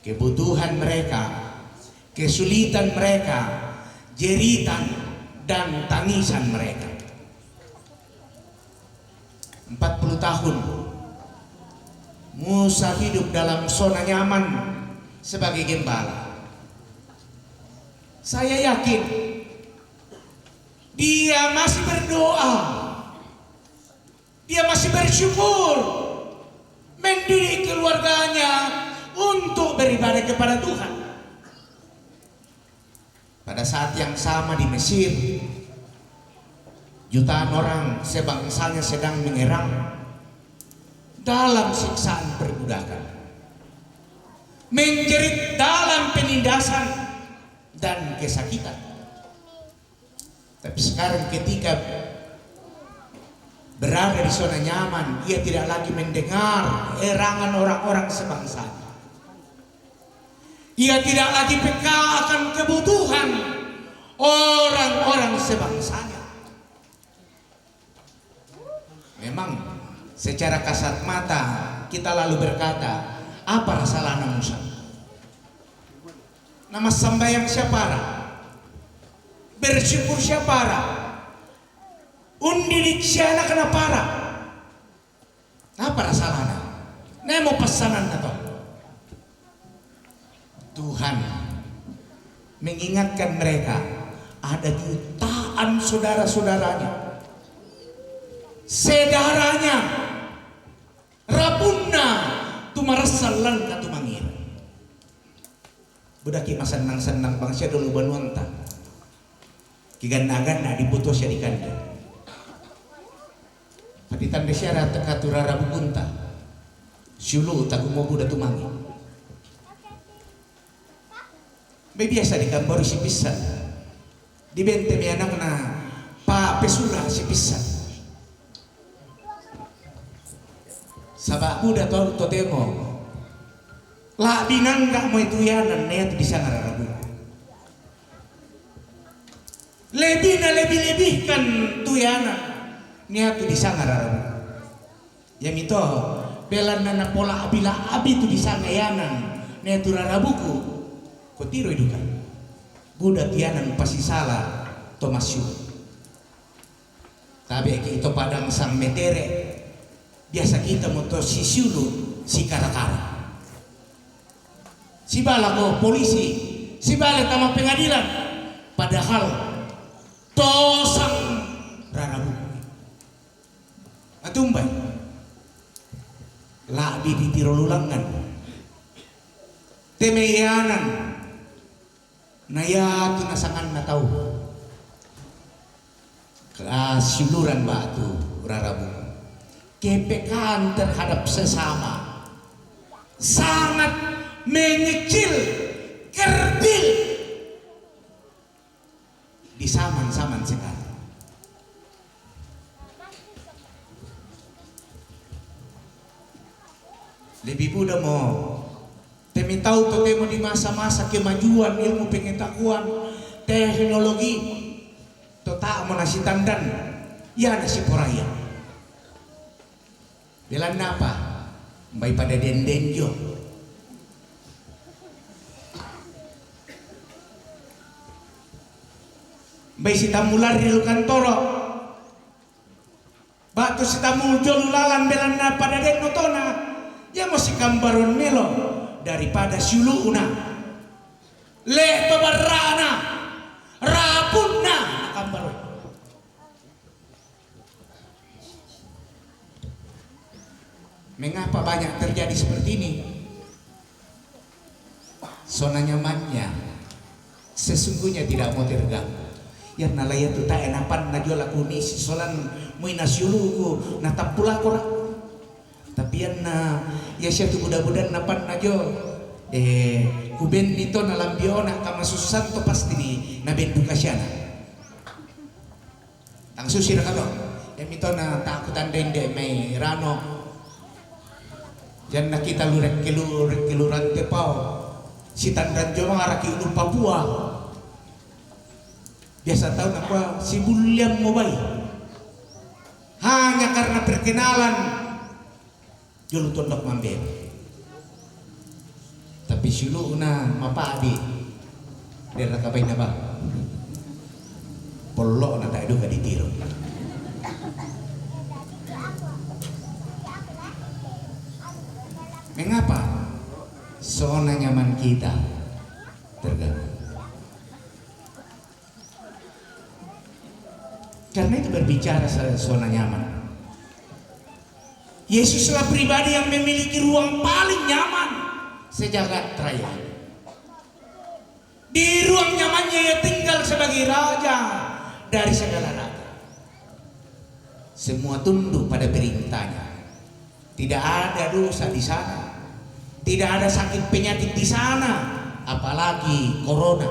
Kebutuhan mereka, kesulitan mereka, jeritan dan tangisan mereka. 40 tahun Musa hidup dalam zona nyaman sebagai gembala. Saya yakin dia masih berdoa, dia masih bersyukur, mendidik keluarganya untuk beribadah kepada Tuhan. Pada saat yang sama di Mesir, jutaan orang sebangsanya sedang mengerang dalam siksaan perbudakan, menjerit dalam penindasan dan kesakitan. Tapi sekarang ketika berada di zona nyaman, ia tidak lagi mendengar erangan orang-orang sebangsanya. Ia tidak lagi peka akan kebutuhan orang-orang sebangsanya. Memang secara kasat mata kita lalu berkata, apa salah Musa? Nama sembahyang siapa? Bersyukur siapa? Undidik siapa kenapa? Apa salahnya? Nemo pesanan atau Tuhan mengingatkan mereka, ada jutaan saudara-saudaranya, sedaranya, rabunna tumarassalan ka tumangir. Budaki masenang-senang bangsa dulu banuanta. Kigan-nagan diputus ya dikanda. Patitan desyarat katura rabu bunta. Syulu tagumo buda tumangi. Biasa di kampor si pisan. Di bente mi anak na pa pesura si pisan. Sabak buda to temo. La binangga mo itu yanan net di sana rabu. Lebih-lebihkan tuyanan niat di sana rabu. Yang itu belan nana pola abila abi tu di sana yanan net rabuku. Kotiro itu kan budak tianan pasti salah Tomasyu. Tapi itu padang sang metere biasa kita motor si siulu si karakara si bala ko polisi si bala tama pengadilan Padahal tosang rarabu atumbay labi di tirolulangan temeyanan naya tu nasangan na tahu kasuluran batu rarabu kepekaan terhadap sesama sangat mengecil kerdil di zaman-zaman sekarang. Lebih mudah mau temi tahu to temo di masa-masa kemajuan ilmu pengetahuan teknologi to tak mau nasi tandan ya nasi poraya belan apa mbay pada dendenjo mbay si tamular di kantoro batu si tamu jolulalan belan na pada den notona ya masih gambaron melo daripada siuluuna leto barana rapuna gambaron. Mengapa banyak terjadi seperti ini? Zona nyamannya sesungguhnya tidak mau terganggu. Yang nalaya tu tak enapan najol aku ni solan mui nasiuluku natapula kora. Tapi yan na ya siya tu budak-budak napan najo kuben nito na lambiona kamasusan to pasti ni nabenduka siya na. Tang susi na kato. Mito na takutan dende may rano. Yan nakita lurek kiluran te pao. Si tandan jo mga raki ulung Papua. Biasa tahu apa si Buliam Mobay. Hanya karena perkenalan julu tondok mambel. Tapi silu na mapadi. Dera kabay na ba? Pollo na tayo ka ditiro. Mengapa zona nyaman kita terganggu? Karena itu berbicara zona nyaman. Yesuslah pribadi yang memiliki ruang paling nyaman sejagat raya. Di ruang nyamannya ia tinggal sebagai raja dari segala raja. Semua tunduk pada perintahnya. Tidak ada dosa di sana. Tidak ada sakit penyakit di sana, apalagi corona.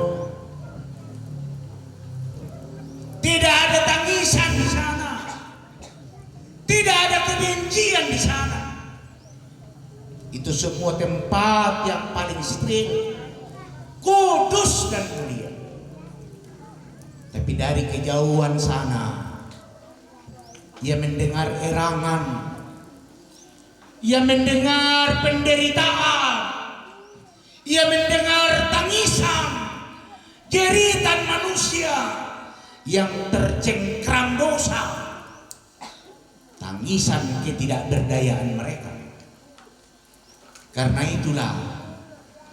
Tidak ada tangisan di sana. Tidak ada kebencian di sana. Itu semua tempat yang paling strict, kudus dan mulia. Tapi dari kejauhan sana, ia mendengar erangan, ia mendengar penderitaan, ia mendengar tangisan, jeritan manusia yang tercengkram dosa, tangisan ketidakberdayaan mereka. Karena itulah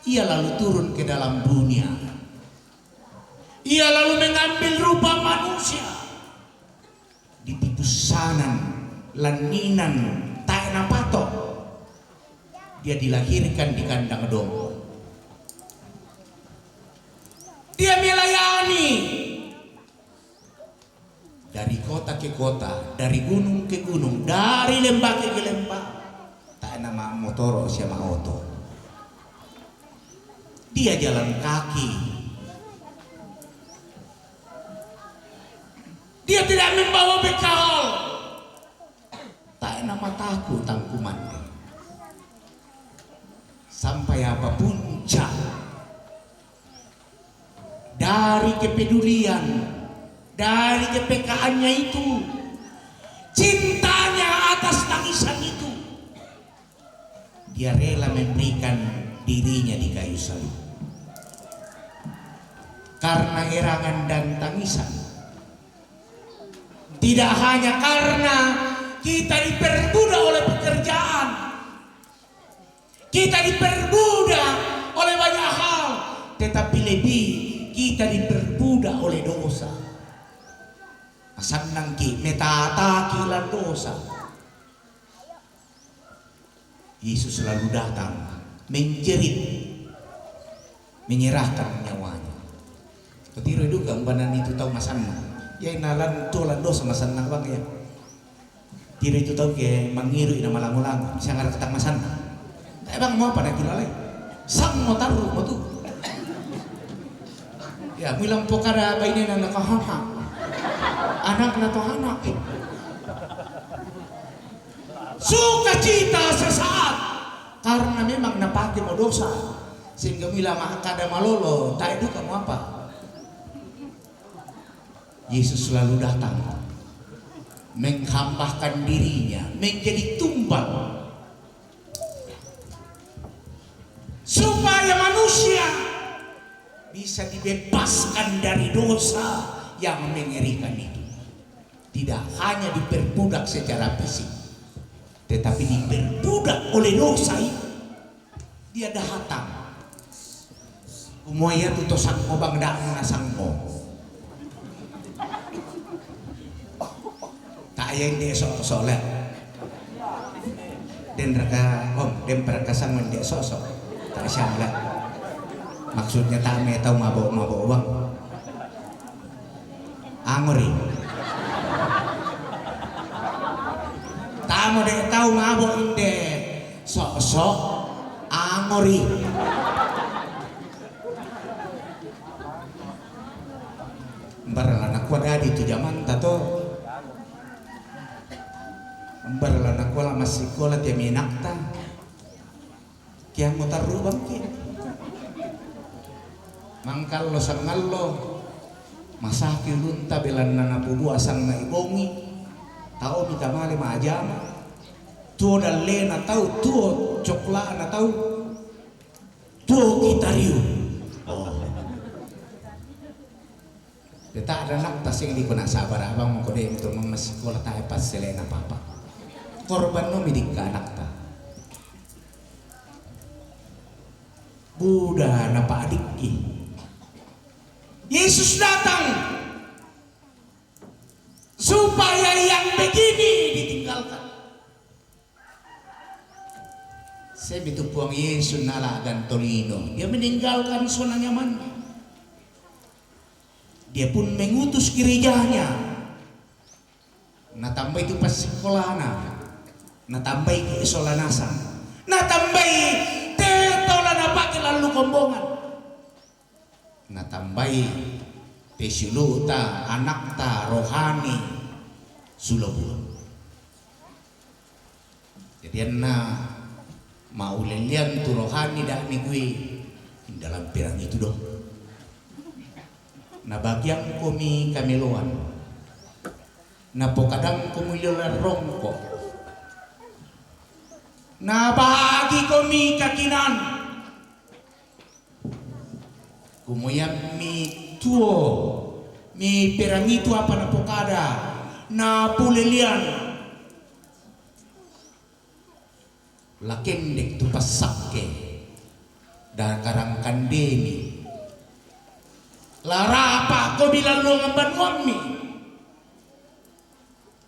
ia lalu turun ke dalam dunia. Ia lalu mengambil rupa manusia di tipusanan, laninan, taena patok. Dia dilahirkan di kandang domba. Dia melayani dari kota ke kota, dari gunung ke gunung, dari lembah ke lembah. Tak nama motor siapa auto. Dia jalan kaki. Dia tidak membawa bekal. Tak nama takut tangkuman. Sampai apa puncak dari kepedulian, dari kepekaannya itu, cintanya atas tangisan itu, dia rela memberikan dirinya di kayu salib karena erangan dan tangisan. Tidak hanya karena kita diperbudak oleh pekerjaan, kita diperbudak oleh banyak hal, tetapi lebih kita diperbudak oleh Sanang ki metataki lan dosa. Yesus selalu datang menjerit, menyerahkan nyawanya. Ketiro juga banan itu tahu masanna. Ya nalan tolan dosa masanna bang ya. Tiro itu tahu ke mangiru ina malang-ulang, sangar ketang masanna. Bang mau pada kilalay. Sang mo taruh mo tu. Ya bilang pokara bayi na nakahama. Anak na to anak. Sukacita sesaat karena memang napati mo dosa sehingga mila makada malolo tak itu kamu apa. Yesus selalu datang menghambahkan dirinya menjadi tumbal supaya manusia bisa dibebaskan dari dosa yang mengerikan itu. Tidak hanya diperbudak secara fisik, tetapi diperbudak oleh dosa itu. Dia datang. Umuaya tuto sangmo bangda na sangmo. Tak yang dia soleh. Den raka dem perkasang dia sosok. Tak syamla. Maksudnya tak me tahu mabok bang. Angori. Tamu dek tahu mabok inde sok angori. Embarlah nak kuat adi tu zaman tato. Embarlah nak kuat masih kuat dia minakta. Kian mau taruh bangkit. Mangkal lo sangal lo. Masaki lunta belan nana pubu asang na ibongi. Tao minta mali majama. Tuo dalle na tau tuo cokla na tau. Tuo kita riu. Oh. Kita ada nak tasing di kuna sabar abang mau kode itu memas sekolah tae pas selena papa. Korban no midik ka anak ta. Buddha na pa adikki. Yesus datang supaya yang begini ditinggalkan. Saya itu puang Yesus nala dan Torino. Dia meninggalkan zona nyamannya. Dia pun mengutus gerejanya. Natambah itu pas sekolah natambah ke isolanasa. Natambah tetola napake lalu kombongan. Natambai pesuluta anak ta rohani sulobun. Jadi na mau lelian tu rohani dak migui dalam pirang itu doh. Na bagian kami kameloan. Na pokadang kumulolan rongko. Na bagi kami kakinan. Kumuyan mi tuo mi perangitu apa na pokada na pulelian lakendek tu pasakke dan karang kandemi larapa ko bilang lo ngamban wami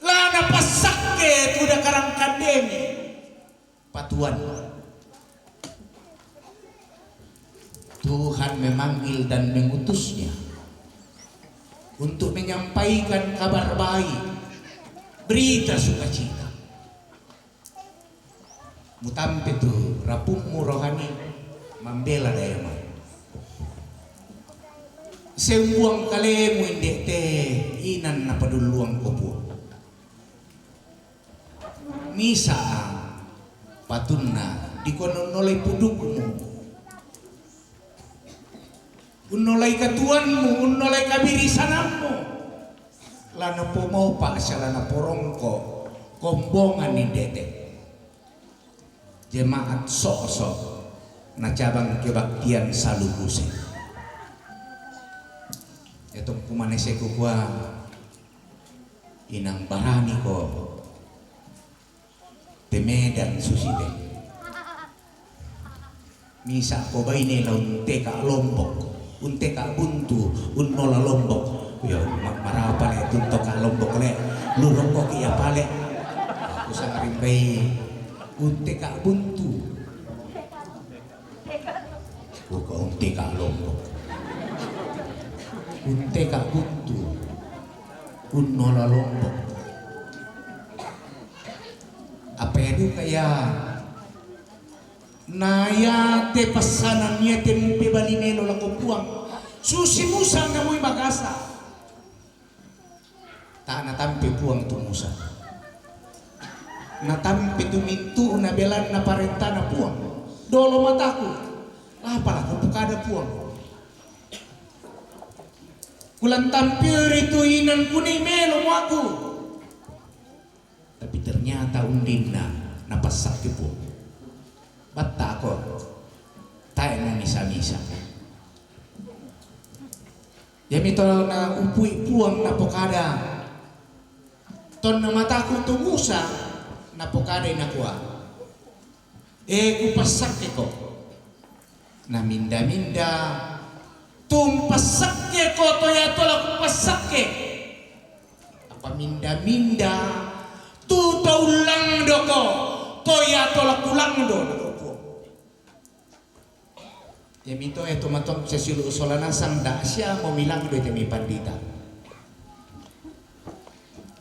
lana pasakke tu da karang kandemi patuan. Tuhan memanggil dan mengutusnya untuk menyampaikan kabar baik, berita sukacita. Mutampe tu rapummu rohani membela daya mai. Sembuang kalemu indek te inan na paduluang kopo. Misa patunna dikononolay pudukmu. Unolay katuanmu, unolay kabirisananmu. Lana po mau pa siya lana porongko, kombongan ni dede. Jemaat sok-sok na cabang kebaktian salubuse. Itong kumanese ko kwa inang barani ko temedan suside. Misa ko ba inila unte ka Lombok. Unte ka buntu, unnola Lombok. Yo marapa le tunto ka Lombok Bay unte ka buntu. Buka unte ka lombok. Unte ka buntu. Unola lombok. Apa itu kaya naya te pasanan niya te mumpi balinelo lako puang susi musa na mo'y magasa ta natampi puang tu musa natampi tumintu na belan na parenta na puang dolo mataku lapala ko pukada puang kulang tampir itu inan kuning melo mo aku. Tapi ternyata undin na napasak ke puang. Bata ako tayo na misa-misa. Yami to na upui puang na pokada. Ton na mataku tumusa na pokada na kuha. Kupasak ko. Na minda-minda. Tumpasak ko to yato la kupasak apa minda-minda. Tutaw lang do ko. Toya tolak tulang do na ko. Ya mito eto matong sa silu solana sang da siya mo milang do ite mi pandita.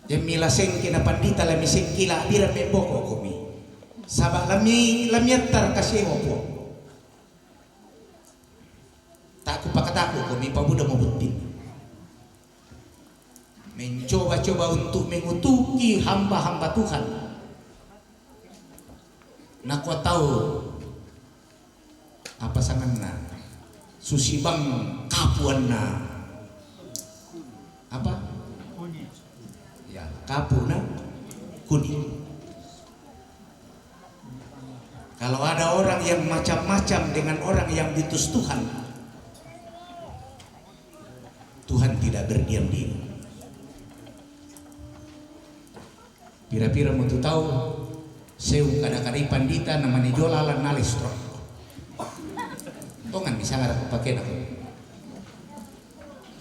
Ya milaseng kina pandita la miseng kila bira me boko komi. Sabak lamiatar kasi mo po. Taku pakataku komi pabuda mo butin. Mencoba-coba untuk mengutuki hamba-hamba Tuhan. Nak kau tahu apa sangan na susibang kapuan na apa? Ya kapu na kuning. Kalau ada orang yang macam-macam dengan orang yang diutus Tuhan, Tuhan tidak berdiam diri. Pira-pira mau tahu seu kadang-kadang pandita namanya jolalan nalistro. Tongan misalnya aku pakai aku.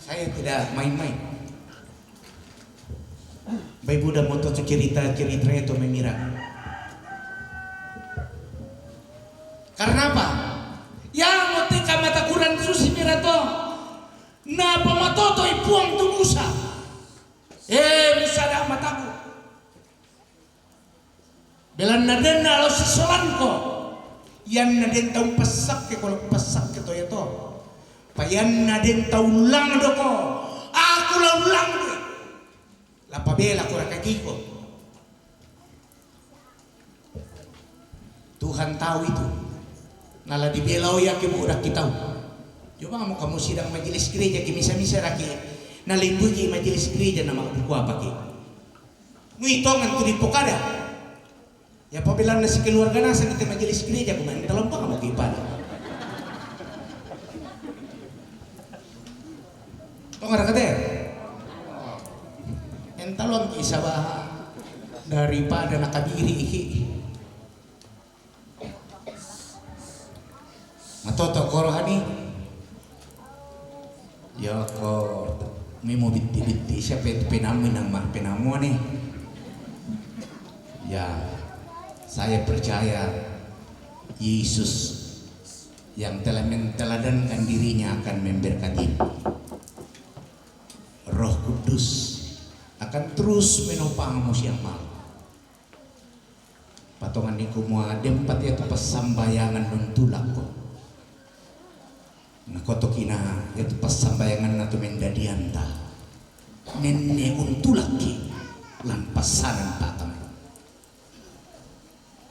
Saya tidak main-main. Baik Buddha mau tahu cerita-cerita itu memira. Karena apa? Yang mau tika mata kuran susi mirato. Na pamatoto ipuang tu Musa. Musa dah mataku. Belan naden na alo sisolan ko. Yan naden taong pasak ke kalau pasak ke to yato. Payan naden taong lang do ko. Aku lang do. Lapabela ko rakaki ko. Tuhan tahu itu. Nala di belau ya ke budak kita. Coba mau kamu sidang majelis gereja ke misa-misa raki. Nalimbuji majelis gereja nama buku apa ke. Nguitongan tu di pokada. Ya apabila nasi keluarga nasa kita majelis gereja kumain dalam bang mau ibadah. Tongar kata entalon kisah daripada nakabiri iki. Matoto korohani. Ya ko mimo bitti siapa itu penamu nama penamu nih. Ya saya percaya Yesus yang telah menteladankan dirinya akan memberkati. Roh Kudus akan terus menopangmu siang malam. Patongan niku mua dempat yaitu pasambayangan nuntulak ko. Nakotokina yaitu pasambayangan natu mendadianta. Nenne untulak ki lampasanan patam.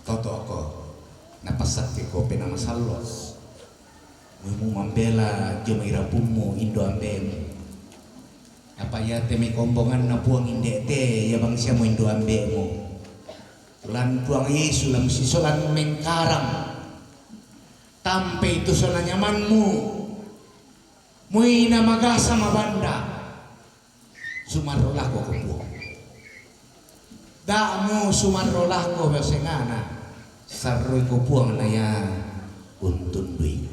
Toto ako napasat ko pinamasalos. Mu mambela jemaira pumu indo ambem. Apa ya temi kombongan na puang indete ya bang siya mo indo ambemo. Lan puang Yesus lam sisolan mengkarang. Tampe itu sana nyamanmu. Mui na magasa mabanda. Sumarolah ko puang. Da'mo sumarolah ko besengana. Sarroy ko puang na ya untun duit.